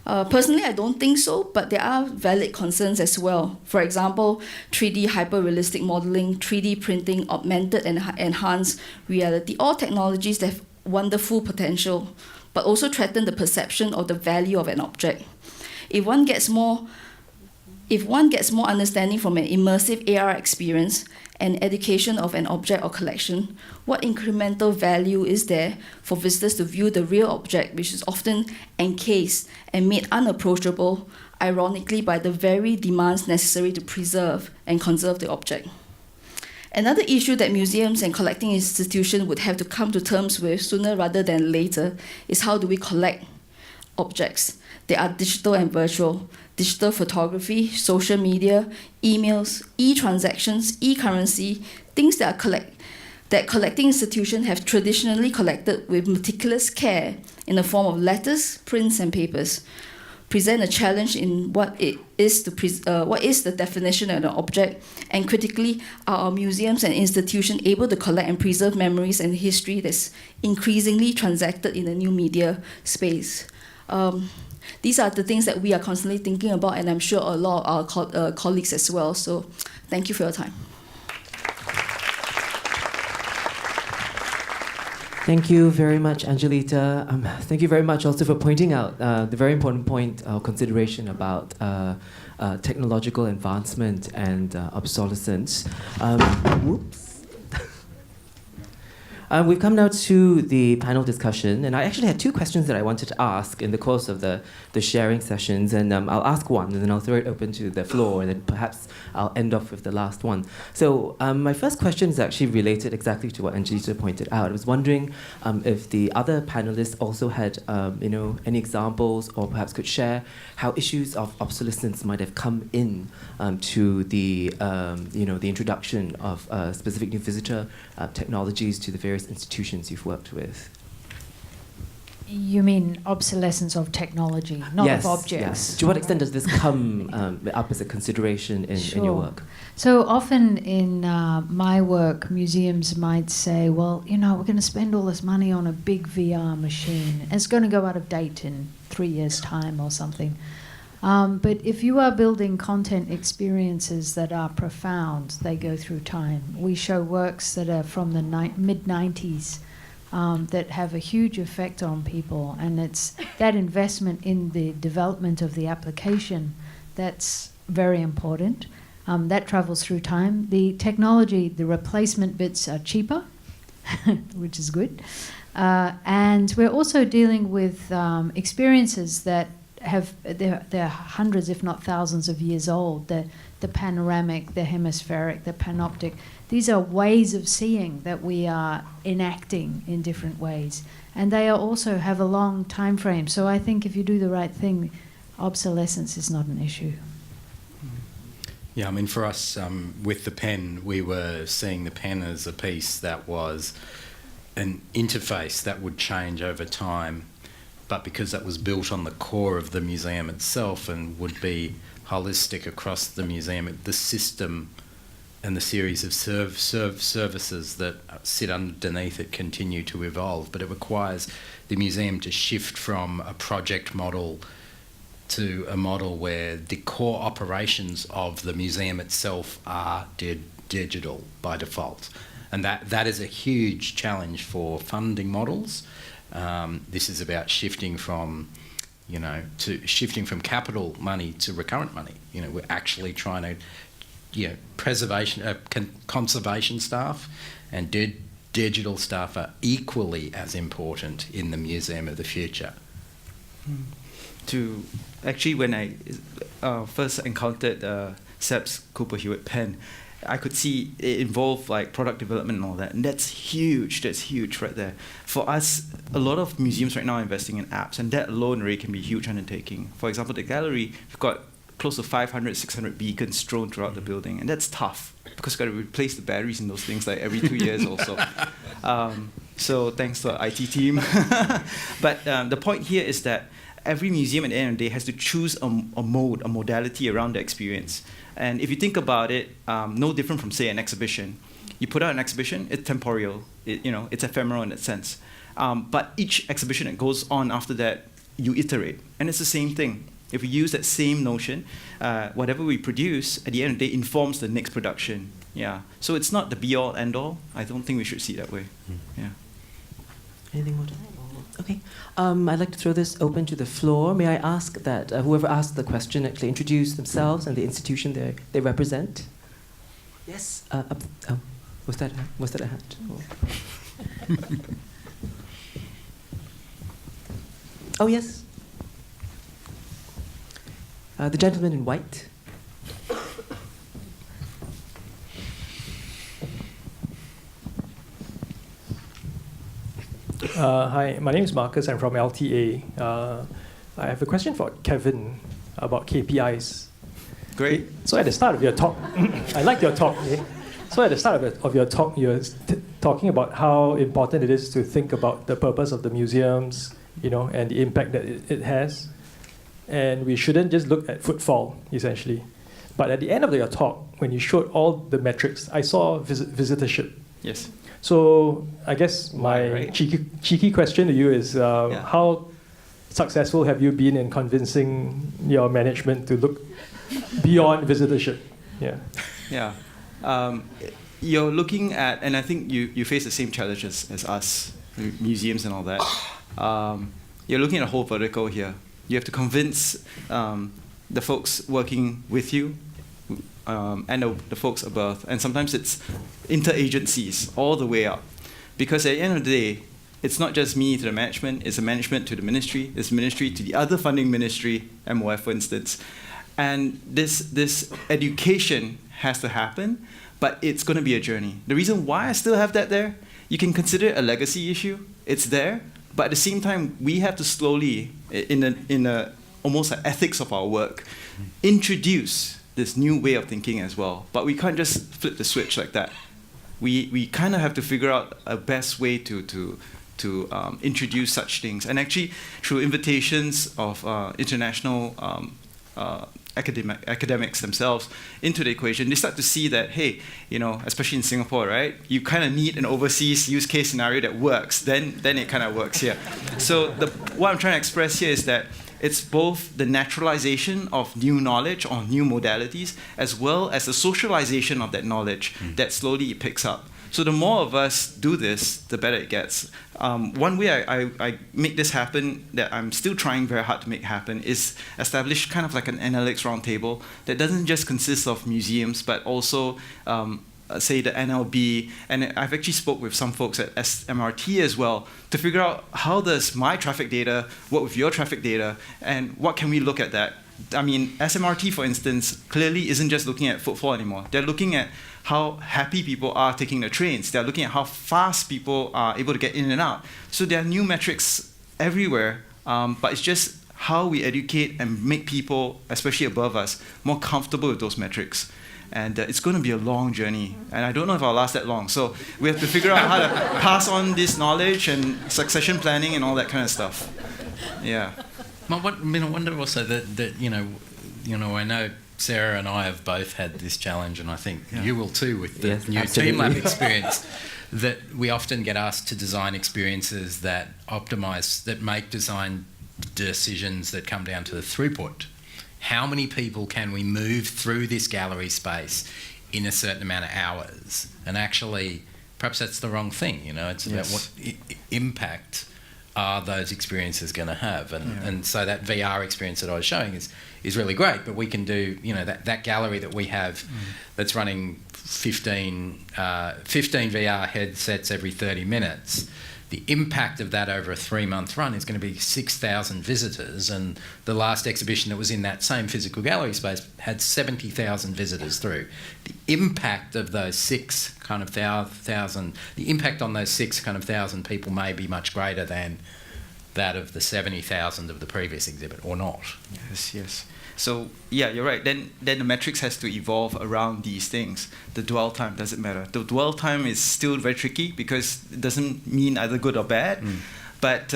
Personally, I don't think so, but there are valid concerns as well. For example, 3D hyper-realistic modeling, 3D printing, augmented and enhanced reality, all technologies that have wonderful potential, but also threaten the perception of the value of an object. If one gets more understanding from an immersive AR experience and education of an object or collection, what incremental value is there for visitors to view the real object, which is often encased and made unapproachable, ironically, by the very demands necessary to preserve and conserve the object? Another issue that museums and collecting institutions would have to come to terms with sooner rather than later is how do we collect objects. They are digital and virtual. Digital photography, social media, emails, e-transactions, e-currency, things that collecting institutions have traditionally collected with meticulous care in the form of letters, prints, and papers, present a challenge in what is the definition of an object, and critically, are our museums and institutions able to collect and preserve memories and history that's increasingly transacted in the new media space? These are the things that we are constantly thinking about, and I'm sure a lot of our colleagues as well. So thank you for your time. Thank you very much, Angelita. Thank you very much also for pointing out the very important point of consideration about technological advancement and obsolescence. Whoops. We've come now to the panel discussion, and I actually had two questions that I wanted to ask in the course of the sharing sessions, and I'll ask one, and then I'll throw it open to the floor, and then perhaps I'll end off with the last one. So my first question is actually related exactly to what Angelita pointed out. I was wondering if the other panelists also had any examples, or perhaps could share how issues of obsolescence might have come in to the introduction of specific new visitor technologies to the various institutions you've worked with. You mean obsolescence of technology, not yes, of objects? Yes. To what extent does this come up as a consideration in your work? So often in my work, museums might say, well, we're going to spend all this money on a big VR machine. And it's going to go out of date in 3 years' time or something. But if you are building content experiences that are profound, they go through time. We show works that are from the mid-90s that have a huge effect on people, and it's that investment in the development of the application that's very important. That travels through time. The technology, the replacement bits are cheaper, which is good. And we're also dealing with experiences that they're hundreds, if not thousands of years old. The panoramic, the hemispheric, the panoptic. These are ways of seeing that we are enacting in different ways. And they are also have a long time frame. So I think if you do the right thing, obsolescence is not an issue. Yeah, I mean, for us, with the pen, we were seeing the pen as a piece that was an interface that would change over time, but because that was built on the core of the museum itself and would be holistic across the museum, the system and the series of services that sit underneath it continue to evolve. But it requires the museum to shift from a project model to a model where the core operations of the museum itself are digital by default. And that is a huge challenge for funding models. This is about shifting from, shifting from capital money to recurrent money. We're actually trying to, conservation staff and digital staff are equally as important in the museum of the future. When I first encountered Seb's Cooper Hewitt pen, I could see it involved like product development and all that, and that's huge right there. For us, a lot of museums right now are investing in apps, and that alone already can be a huge undertaking. For example, the gallery, we've got close to 500, 600 beacons strewn throughout the building, and that's tough because you've got to replace the batteries in those things like every 2 years also. So thanks to our IT team. But the point here is that every museum at the end of the day has to choose a modality around the experience. And if you think about it, no different from, say, an exhibition. You put out an exhibition, it's temporal, it's ephemeral in that sense. But each exhibition that goes on after that, you iterate. And it's the same thing. If we use that same notion, whatever we produce, at the end of the day, informs the next production. Yeah. So it's not the be-all, end-all. I don't think we should see it that way. Yeah. Anything more to add? Okay. I'd like to throw this open to the floor. May I ask that whoever asked the question actually introduce themselves and the institution they represent? Yes. Was that a hand? Oh, yes. The gentleman in white. Hi, my name is Marcus. I'm from LTA. I have a question for Kevin about KPIs. Great. So at the start of your talk, I liked your talk. Okay? So at the start of your talk, you're talking about how important it is to think about the purpose of the museums, and the impact that it has. And we shouldn't just look at footfall, essentially. But at the end of your talk, when you showed all the metrics, I saw visitorship. Yes. So I guess my cheeky question to you is, how successful have you been in convincing your management to look beyond visitorship? Yeah. Yeah. You're looking at, and I think you face the same challenges as us, museums and all that. You're looking at a whole vertical here. You have to convince the folks working with you and the folks above. And sometimes it's interagencies all the way up. Because at the end of the day, it's not just me to the management, it's the management to the ministry, it's ministry to the other funding ministry, MOF for instance. And this education has to happen, but it's going to be a journey. The reason why I still have that there, you can consider it a legacy issue. It's there, but at the same time, we have to slowly, in a almost an ethics of our work, introduce this new way of thinking as well. But we can't just flip the switch like that. We kind of have to figure out a best way to introduce such things. And actually, through invitations of international academics themselves into the equation, they start to see that, hey, especially in Singapore, right, you kind of need an overseas use case scenario that works. Then it kind of works here. So what I'm trying to express here is that it's both the naturalization of new knowledge or new modalities, as well as the socialization of that knowledge that slowly it picks up. So the more of us do this, the better it gets. One way I make this happen, that I'm still trying very hard to make happen, is establish kind of like an analytics roundtable that doesn't just consist of museums, but also say the NLB, and I've actually spoke with some folks at SMRT as well to figure out how does my traffic data work with your traffic data, and what can we look at that. I mean, SMRT, for instance, clearly isn't just looking at footfall anymore. They're looking at how happy people are taking the trains. They're looking at how fast people are able to get in and out. So there are new metrics everywhere, but it's just how we educate and make people, especially above us, more comfortable with those metrics. And it's going to be a long journey. And I don't know if I'll last that long. So we have to figure out how to pass on this knowledge and succession planning and all that kind of stuff. Yeah. I wonder also that I know Sarah and I have both had this challenge, and I think you will too with the new absolutely. TeamLab experience, that we often get asked to design experiences that optimise, that make design decisions that come down to the throughput. How many people can we move through this gallery space in a certain amount of hours? And actually, perhaps that's the wrong thing. It's about what impact are those experiences going to have? And so that VR experience that I was showing is really great, but we can do, that gallery that we have that's running 15 VR headsets every 30 minutes. The impact of that over a 3-month run is going to be 6,000 visitors, and the last exhibition that was in that same physical gallery space had 70,000 visitors through. The impact of those 6,000, the impact on those 6,000 people may be much greater than that of the 70,000 of the previous exhibit, or not. Yes. So yeah, you're right. Then the metrics has to evolve around these things. The dwell time doesn't matter. The dwell time is still very tricky because it doesn't mean either good or bad. But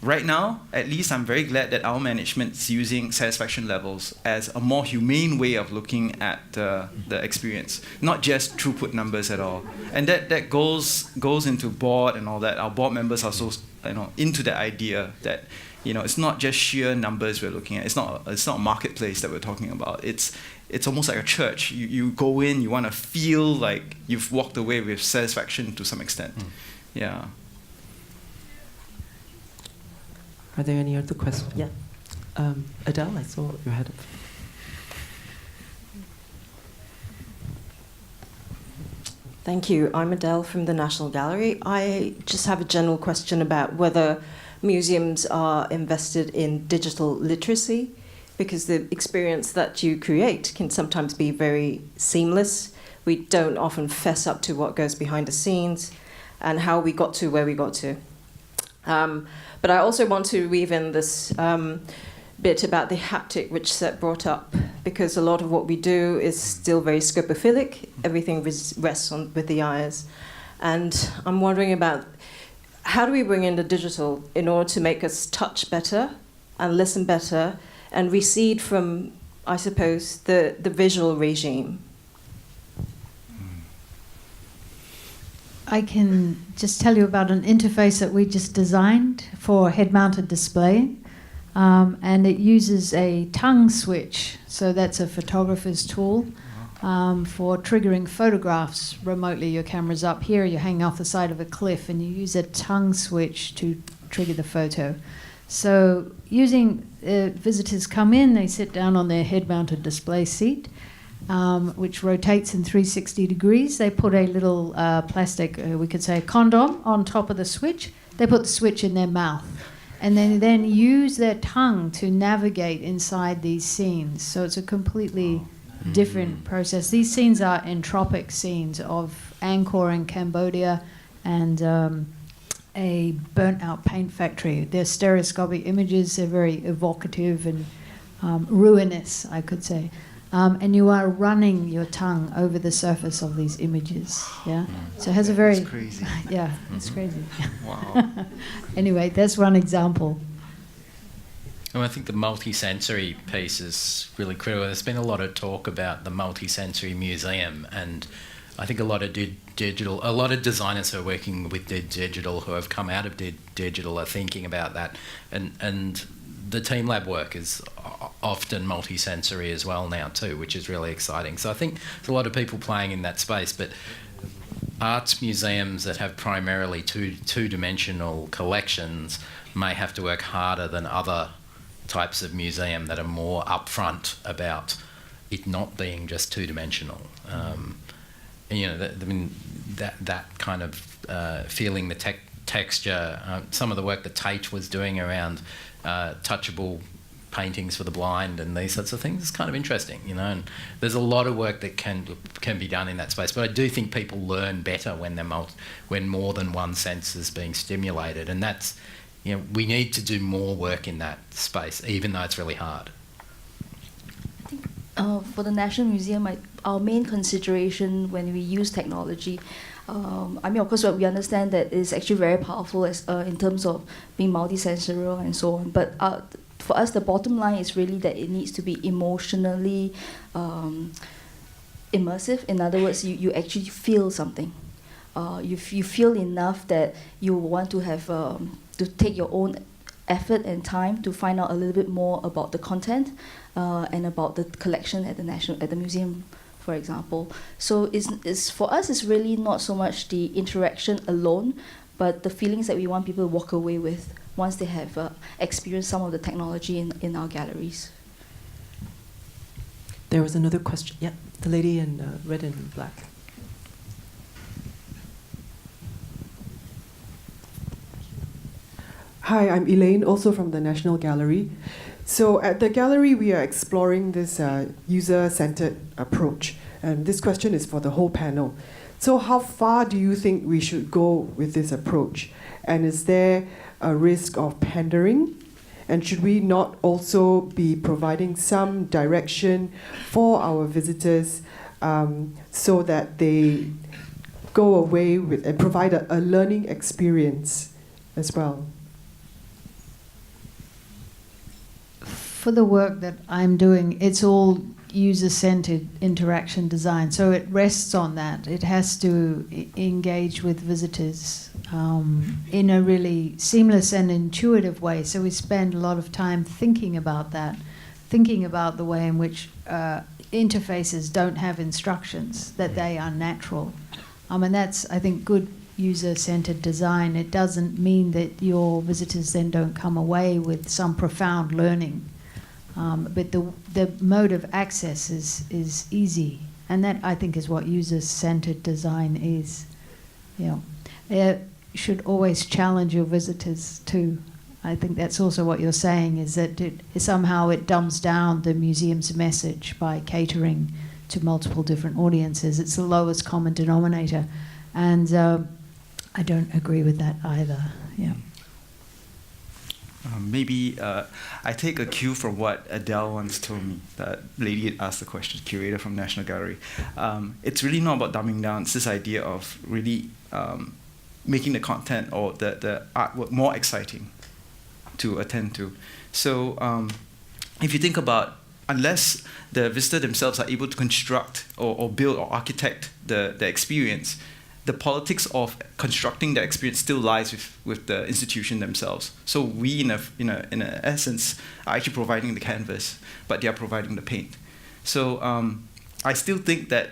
right now, at least I'm very glad that our management is using satisfaction levels as a more humane way of looking at the experience, not just throughput numbers at all. And that goes into board and all that. Our board members are so into the idea that it's not just sheer numbers we're looking at. It's not a marketplace that we're talking about. It's almost like a church. You go in, you want to feel like you've walked away with satisfaction to some extent. Yeah. Are there any other questions? Yeah. Adele, I saw your hand up. Thank you. I'm Adele from the National Gallery. I just have a general question about whether museums are invested in digital literacy, because the experience that you create can sometimes be very seamless. We don't often fess up to what goes behind the scenes and how we got to where we got to. But I also want to weave in this bit about the haptic, which Seb brought up, because a lot of what we do is still very scopophilic. Everything rests with the eyes. And I'm wondering about how do we bring in the digital in order to make us touch better and listen better and recede from, I suppose, the visual regime? I can just tell you about an interface that we just designed for head-mounted display. And it uses a tongue switch. So that's a photographer's tool for triggering photographs remotely. Your camera's up here, you're hanging off the side of a cliff, and you use a tongue switch to trigger the photo. So visitors come in, they sit down on their head-mounted display seat, which rotates in 360 degrees. They put a little plastic, we could say a condom, on top of the switch. They put the switch in their mouth. And then use their tongue to navigate inside these scenes. So it's a completely different process. These scenes are entropic scenes of Angkor in Cambodia and a burnt-out paint factory. They're stereoscopic images. They're very evocative and ruinous, I could say. And you are running your tongue over the surface of these images. Yeah, so it has a very It's crazy. Yeah, it's crazy. Wow. Anyway, that's one example. And I think the multi-sensory piece is really critical. There's been a lot of talk about the multi-sensory museum, and I think a lot of designers who are working with digital, who have come out of digital, are thinking about that, and the team lab work is often multi-sensory as well now too, which is really exciting. So I think there's a lot of people playing in that space, but arts museums that have primarily two-dimensional collections may have to work harder than other types of museum that are more upfront about it not being just two-dimensional. That kind of feeling the texture. Some of the work that Tate was doing around touchable paintings for the blind and these sorts of things is kind of interesting, and there's a lot of work that can be done in that space. But I do think people learn better when more than one sense is being stimulated, and that's, we need to do more work in that space, even though it's really hard. I think for the National Museum, our main consideration when we use technology, of course, we understand that it's actually very powerful in terms of being multisensorial and so on. But for us, the bottom line is really that it needs to be emotionally immersive. In other words, you actually feel something. You feel enough that you want to have to take your own effort and time to find out a little bit more about the content and about the collection at the museum, for example. So it's for us, it's really not so much the interaction alone, but the feelings that we want people to walk away with once they have experienced some of the technology in our galleries. There was another question. Yeah, the lady in red and black. Hi, I'm Elaine, also from the National Gallery. So at the gallery, we are exploring this user-centered approach. And this question is for the whole panel. So how far do you think we should go with this approach? And is there a risk of pandering? And should we not also be providing some direction for our visitors so that they go away with and provide a learning experience as well? For the work that I'm doing, it's all user-centered interaction design. So it rests on that. It has to engage with visitors in a really seamless and intuitive way. So we spend a lot of time thinking about that, thinking about the way in which interfaces don't have instructions, that they are natural. And that's, I think, good user-centered design. It doesn't mean that your visitors then don't come away with some profound learning. But the mode of access is easy, and that, I think, is what user-centered design is. You should always challenge your visitors too. I think that's also what you're saying, is that somehow it dumbs down the museum's message by catering to multiple different audiences. It's the lowest common denominator, and I don't agree with that either. Yeah. Maybe I take a cue from what Adele once told me. That lady had asked the question, curator from National Gallery. It's really not about dumbing down. It's this idea of really making the content or the artwork more exciting to attend to. So if you think about, unless the visitor themselves are able to construct or build or architect the experience, the politics of constructing the experience still lies with the institution themselves. So we, in a essence, are actually providing the canvas, but they are providing the paint. So I still think that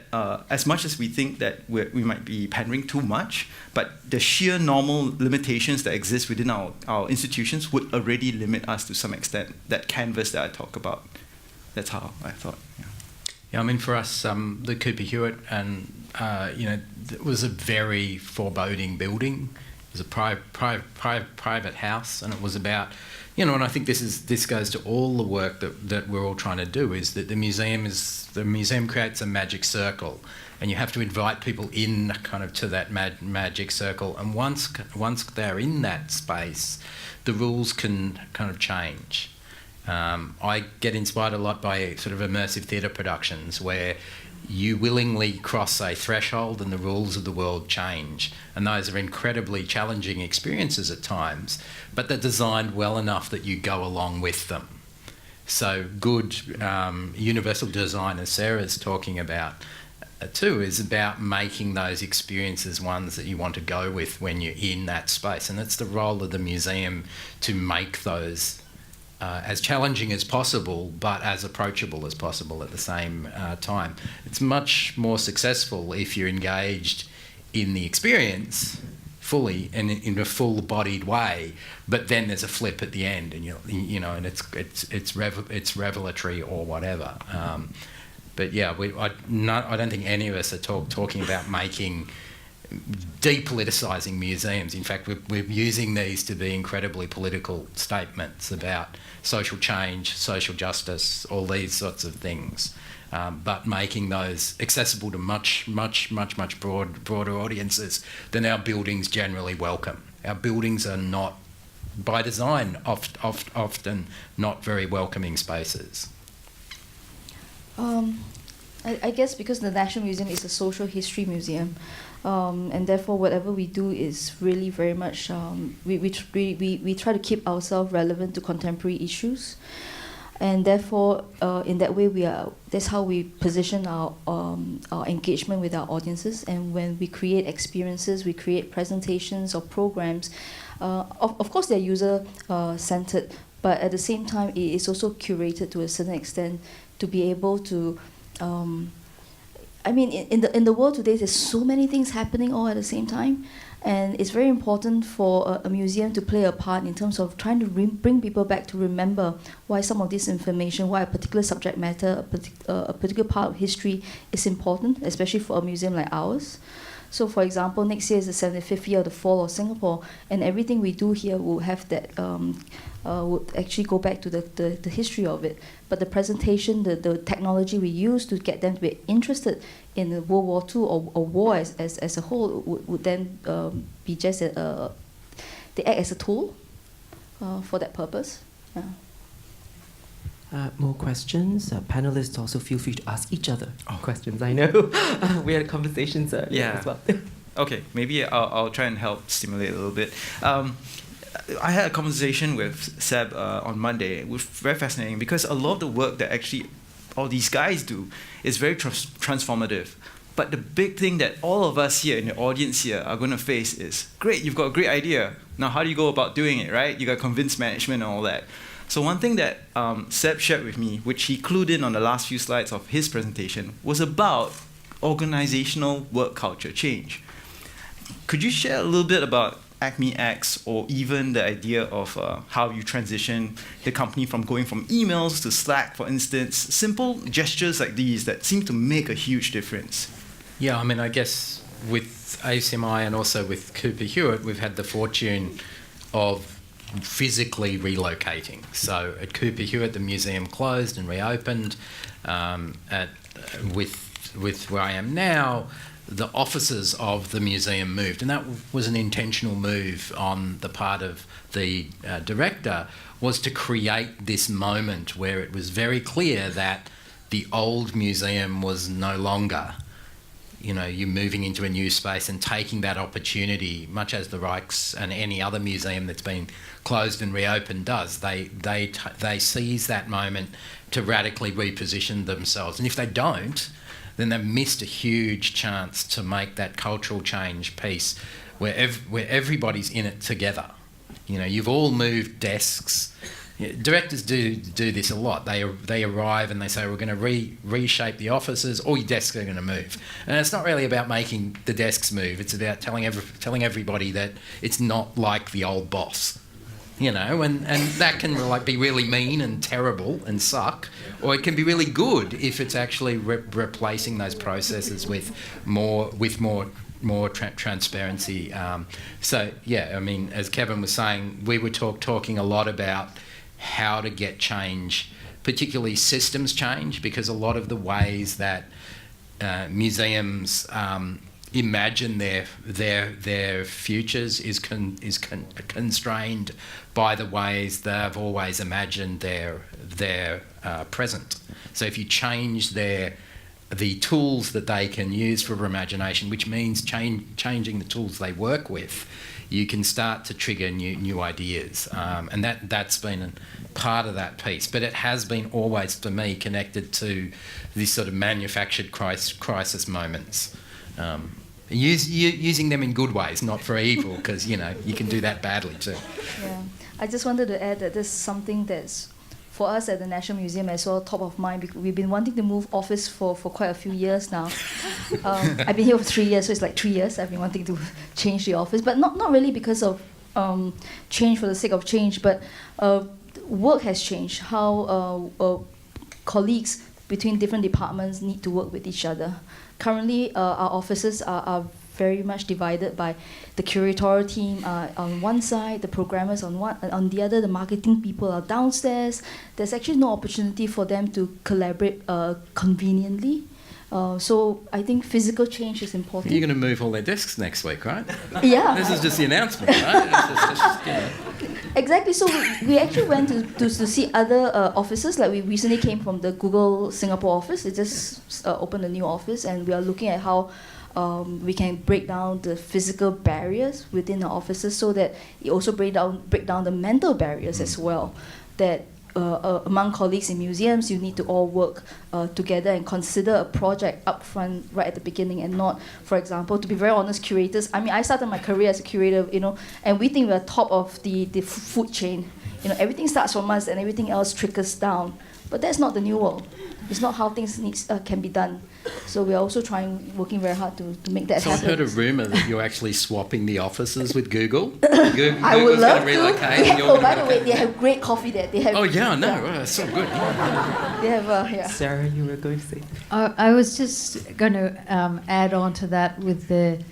as much as we think that we might be pandering too much, but the sheer normal limitations that exist within our institutions would already limit us to some extent. That canvas that I talk about, that's how I thought. Yeah. Yeah, I mean, for us, the Cooper Hewitt, and it was a very foreboding building. It was a private house, and it was about, and I think this goes to all the work that we're all trying to do, is that the museum creates a magic circle, and you have to invite people in kind of to that magic circle, and once they're in that space, the rules can kind of change. I get inspired a lot by sort of immersive theatre productions where you willingly cross a threshold and the rules of the world change. And those are incredibly challenging experiences at times, but they're designed well enough that you go along with them. So good universal design, as Sarah's talking about too, is about making those experiences ones that you want to go with when you're in that space. And it's the role of the museum to make those as challenging as possible, but as approachable as possible at the same time. It's much more successful if you're engaged in the experience fully and in a full-bodied way, but then there's a flip at the end, and and it's revelatory or whatever. But yeah, I don't think any of us are talking about making depoliticising museums. In fact, we're using these to be incredibly political statements about social change, social justice, all these sorts of things, but making those accessible to much broader audiences than our buildings generally welcome. Our buildings are not, by design, often not very welcoming spaces. I guess because the National Museum is a social history museum, and therefore whatever we do is really very much, we try to keep ourselves relevant to contemporary issues, and therefore in that way that's how we position our engagement with our audiences. And when we create experiences, we create presentations or programs, of course they're user centered, but at the same time it is also curated to a certain extent to be able to in the world today, there's so many things happening all at the same time. And it's very important for a museum to play a part in terms of trying to bring people back to remember why some of this information, why a particular subject matter, a particular part of history is important, especially for a museum like ours. So, for example, next year is the 75th year of the fall of Singapore, and everything we do here will have that, would actually go back to the history of it. But the presentation, the technology we use to get them to be interested in the World War II or war as a whole would then be just they act as a tool for that purpose. Yeah. More questions? Panelists also feel free to ask each other questions. I know we had conversations as well. Okay, maybe I'll try and help stimulate a little bit. I had a conversation with Seb on Monday. It was very fascinating because a lot of the work that actually all these guys do is very transformative. But the big thing that all of us here in the audience here are going to face is, great, you've got a great idea. Now, how do you go about doing it, right? You got to convince management and all that. So one thing that Seb shared with me, which he clued in on the last few slides of his presentation, was about organizational work culture change. Could you share a little bit about ACMI X, or even the idea of how you transition the company from going from emails to Slack, for instance? Simple gestures like these that seem to make a huge difference. Yeah, I mean, I guess with ACMI and also with Cooper Hewitt, we've had the fortune of physically relocating. So at Cooper Hewitt, the museum closed and reopened. With where I am now, the offices of the museum moved, and that was an intentional move on the part of the director, was to create this moment where it was very clear that the old museum was no longer, you're moving into a new space and taking that opportunity, much as the Rijks and any other museum that's been closed and reopened does. They seize that moment to radically reposition themselves, and if they don't, then they've missed a huge chance to make that cultural change piece where everybody's in it together. You've all moved desks. Directors do this a lot. They arrive and they say, we're going to reshape the offices, all your desks are going to move. And it's not really about making the desks move, it's about telling everybody that it's not like the old boss. And that can be really mean and terrible and suck, or it can be really good if it's actually replacing those processes with more transparency. So yeah, I mean, as Kevin was saying, we were talking a lot about how to get change, particularly systems change, because a lot of the ways that museums imagine their futures is constrained by the ways they've always imagined their present. So if you change the tools that they can use for imagination, which means changing the tools they work with, you can start to trigger new ideas, and that's been part of that piece. But it has been always, for me, connected to these sort of manufactured crisis moments. Using them in good ways, not for evil, because you can do that badly too. Yeah, I just wanted to add that this is something that's, for us at the National Museum as well, top of mind. We've been wanting to move office for quite a few years now. I've been here for 3 years, so it's like 3 years I've been wanting to change the office, but not really because of change for the sake of change, but work has changed. How colleagues between different departments need to work with each other. Currently, our offices are very much divided by the curatorial team on one side, the programmers on the other, the marketing people are downstairs. There's actually no opportunity for them to collaborate conveniently. So I think physical change is important. You're going to move all their desks next week, right? Yeah. This is just the announcement, right? Exactly. So we actually went to see other offices. Like we recently came from the Google Singapore office. They just opened a new office, and we are looking at how we can break down the physical barriers within the offices, so that it also break down the mental barriers as well. That among colleagues in museums, you need to all work together and consider a project upfront right at the beginning, and not, for example, to be very honest, curators. I mean, I started my career as a curator, and we think we're top of the food chain. Everything starts from us and everything else trickles down. But that's not the new world. It's not how things can be done. So we're also working very hard to make that so happen. I heard a rumour that you're actually swapping the offices with Google. I would love to. Relocate. By the way, they have great coffee there. They have. Oh yeah, I know. Oh, that's so good. They have. Yeah. Sarah, you were going to say. I was just going to add on to that with the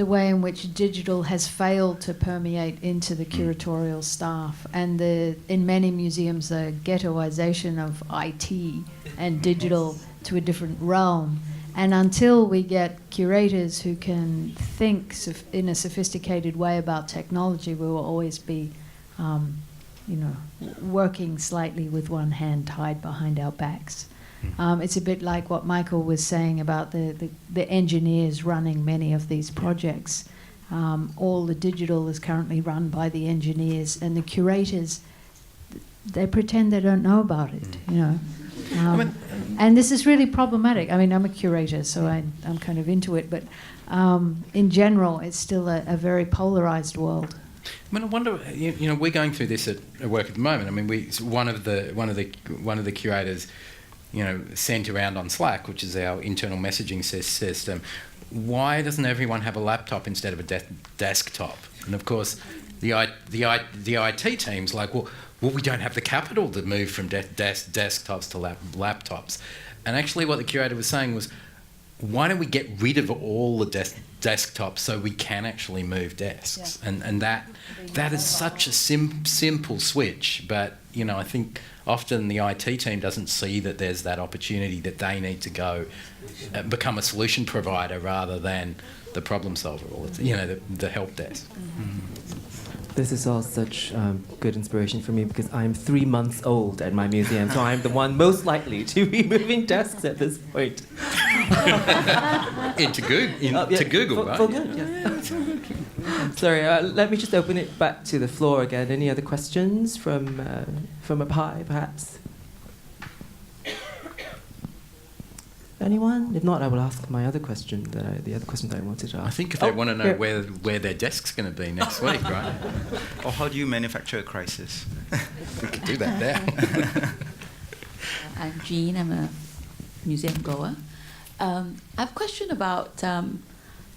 way in which digital has failed to permeate into the curatorial staff, and in many museums the ghettoization of IT and digital to a different realm. And until we get curators who can think in a sophisticated way about technology, we will always be, working slightly with one hand tied behind our backs. It's a bit like what Michael was saying about the engineers running many of these projects. All the digital is currently run by the engineers, and the curators, they pretend they don't know about it, and this is really problematic. I mean, I'm a curator, so I'm kind of into it, but in general, it's still a very polarized world. I mean, I wonder. We're going through this at work at the moment. I mean, one of the curators, sent around on Slack, which is our internal messaging system. Why doesn't everyone have a laptop instead of a desktop? And of course, the IT team's like, well, we don't have the capital to move from desktops to laptops. And actually what the curator was saying was, why don't we get rid of all the desktops so we can actually move desks? Yeah. And that is such a simple switch, but I think often the IT team doesn't see that there's that opportunity that they need to go become a solution provider rather than the problem solver, or the help desk. Mm-hmm. This is all such good inspiration for me because I'm 3 months old at my museum, so I'm the one most likely to be moving desks at this point. To Google, right? For good, yes. Sorry, let me just open it back to the floor again. Any other questions from a pie, perhaps? Anyone? If not, I will ask my other question. The other question that I wanted to ask. I think if they want to know where their desk's going to be next week, right? Or how do you manufacture a crisis? We could do that now. I'm Jean. I'm a museum goer. I have a question about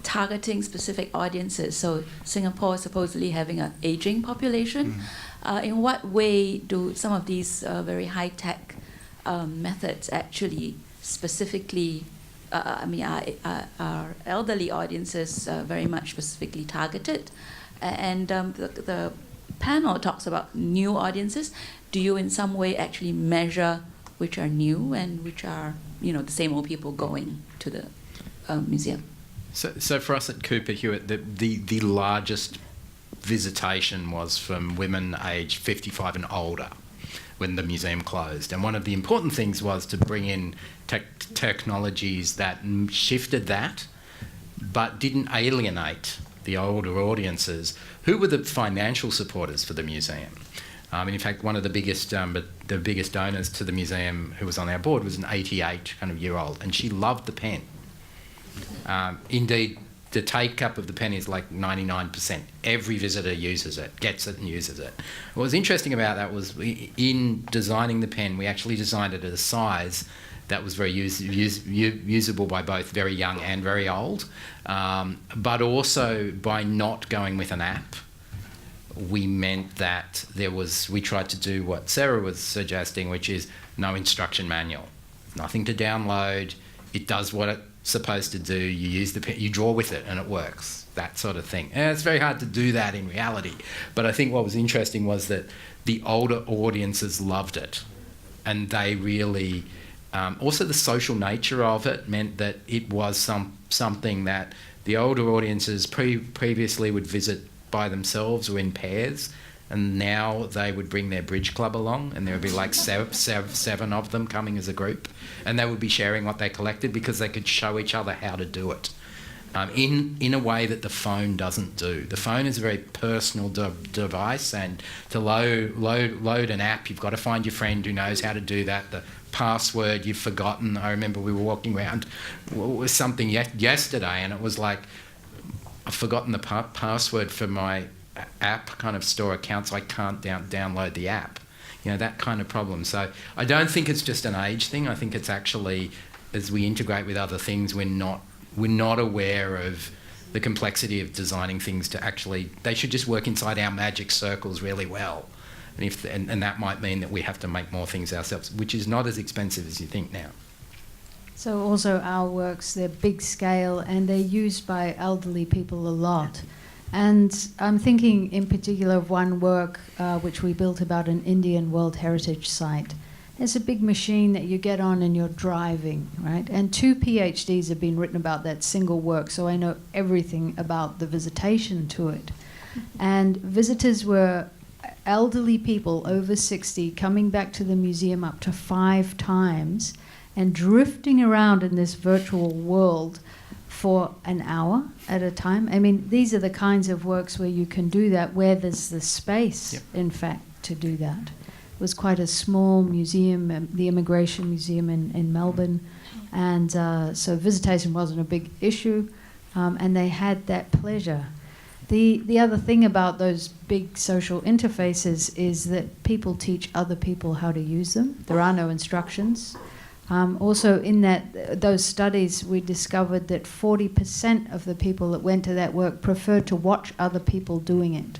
targeting specific audiences. So Singapore is supposedly having an aging population. In what way do some of these very high-tech methods actually specifically, are elderly audiences very much specifically targeted? And the panel talks about new audiences. Do you in some way actually measure which are new and which are, the same old people going to the museum? So for us at Cooper Hewitt, the largest visitation was from women aged 55 and older when the museum closed. And one of the important things was to bring in technologies that shifted that, but didn't alienate the older audiences, who were the financial supporters for the museum. In fact, one of the biggest donors to the museum who was on our board was an 88-year-old, and she loved the pen. Indeed, the take-up of the pen is like 99%. Every visitor uses it, gets it and uses it. What was interesting about that was in designing the pen, we actually designed it at a size that was very usable by both very young and very old, but also by not going with an app, we meant that we tried to do what Sarah was suggesting, which is no instruction manual, nothing to download. It does what it's supposed to do. You use the pen, you draw with it, and it works. That sort of thing. And it's very hard to do that in reality. But I think what was interesting was that the older audiences loved it, and they really. Also, the social nature of it meant that it was something that the older audiences previously would visit by themselves or in pairs, and now they would bring their bridge club along, and there would be like seven of them coming as a group, and they would be sharing what they collected because they could show each other how to do it in a way that the phone doesn't do. The phone is a very personal device, and to load an app, you've got to find your friend who knows how to do that. The password you've forgotten. I remember we were walking around with something yesterday, and it was like, I've forgotten the password for my app kind of store account, so I can't download the app. that kind of problem. So I don't think it's just an age thing. I think it's actually, as we integrate with other things, we're not aware of the complexity of designing things to actually, they should just work inside our magic circles really well. And that might mean that we have to make more things ourselves, which is not as expensive as you think now. So also our works, they're big scale and they're used by elderly people a lot. And I'm thinking in particular of one work which we built about an Indian World Heritage Site. It's a big machine that you get on and you're driving, right? And 2 PhDs have been written about that single work, so I know everything about the visitation to it. And visitors were elderly people over 60 coming back to the museum up to 5 times and drifting around in this virtual world for an hour at a time. I mean, these are the kinds of works where you can do that, where there's the space, in fact, to do that. It was quite a small museum, the Immigration Museum in Melbourne, and so visitation wasn't a big issue, and they had that pleasure. The other thing about those big social interfaces is that people teach other people how to use them. There are no instructions. Also, in those studies, we discovered that 40% of the people that went to that work preferred to watch other people doing it.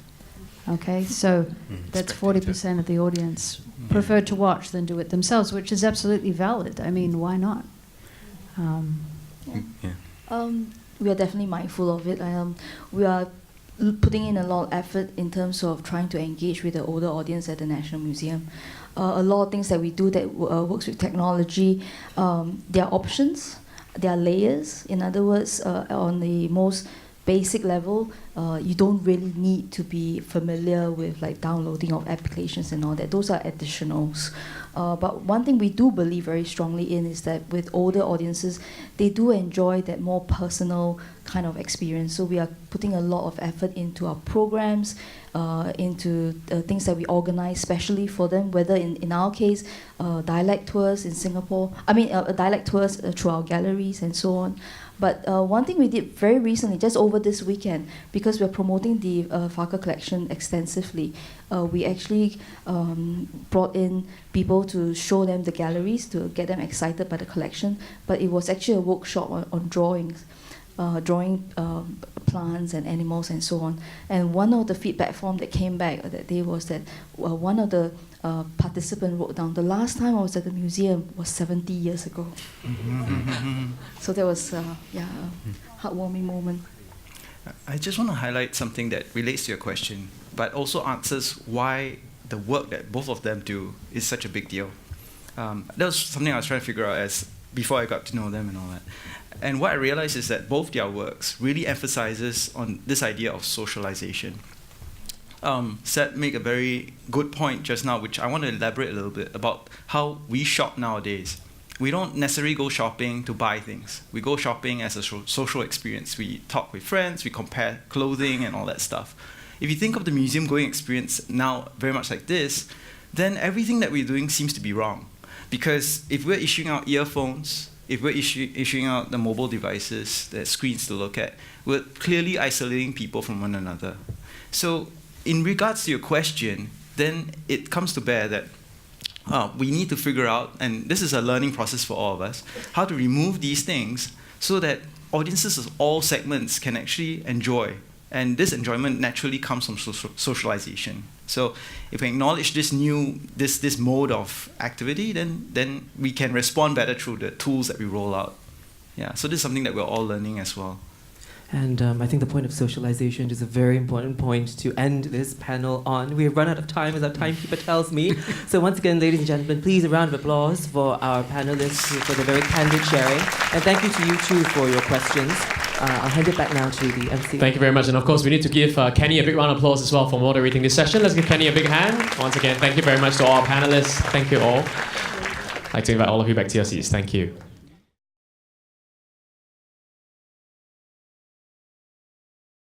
Okay, so that's 40% of the audience preferred to watch than do it themselves, which is absolutely valid. I mean, why not? We are definitely mindful of it. We are putting in a lot of effort in terms of trying to engage with the older audience at the National Museum. A lot of things that we do that works with technology, there are options, there are layers. In other words, on the most basic level, you don't really need to be familiar with like downloading of applications and all that. Those are additionals. But one thing we do believe very strongly in is that with older audiences, they do enjoy that more personal kind of experience. So we are putting a lot of effort into our programs, into things that we organize specially for them, whether in our case, dialect tours in Singapore, dialect tours through our galleries and so on. But one thing we did very recently, just over this weekend, because we're promoting the Farker collection extensively, we actually brought in people to show them the galleries, to get them excited by the collection. But it was actually a workshop on drawings, drawing plants and animals and so on. And one of the feedback form that came back that day was that one of the participants wrote down, the last time I was at the museum was 70 years ago. So that was a heartwarming moment. I just want to highlight something that relates to your question, but also answers why the work that both of them do is such a big deal. That was something I was trying to figure out before I got to know them and all that. And what I realized is that both their works really emphasizes on this idea of socialization. Seth made a very good point just now, which I want to elaborate a little bit about how we shop nowadays. We don't necessarily go shopping to buy things. We go shopping as a social experience. We talk with friends, we compare clothing and all that stuff. If you think of the museum going experience now very much like this, then everything that we're doing seems to be wrong. Because if we're issuing out earphones, if we're issuing out the mobile devices, the screens to look at, we're clearly isolating people from one another. So in regards to your question, then it comes to bear that we need to figure out, and this is a learning process for all of us, how to remove these things so that audiences of all segments can actually enjoy. And this enjoyment naturally comes from socialization. So if we acknowledge this mode of activity, then we can respond better through the tools that we roll out. Yeah, so this is something that we're all learning as well. And I think the point of socialization is a very important point to end this panel on. We have run out of time, as our timekeeper tells me. So once again, ladies and gentlemen, please a round of applause for our panelists for the very candid sharing. And thank you to you too for your questions. I'll hand it back now to the MC. Thank you very much. And of course, we need to give Kenny a big round of applause as well for moderating this session. Let's give Kenny a big hand. Once again, thank you very much to all our panelists. Thank you all. I'd like to invite all of you back to your seats. Thank you.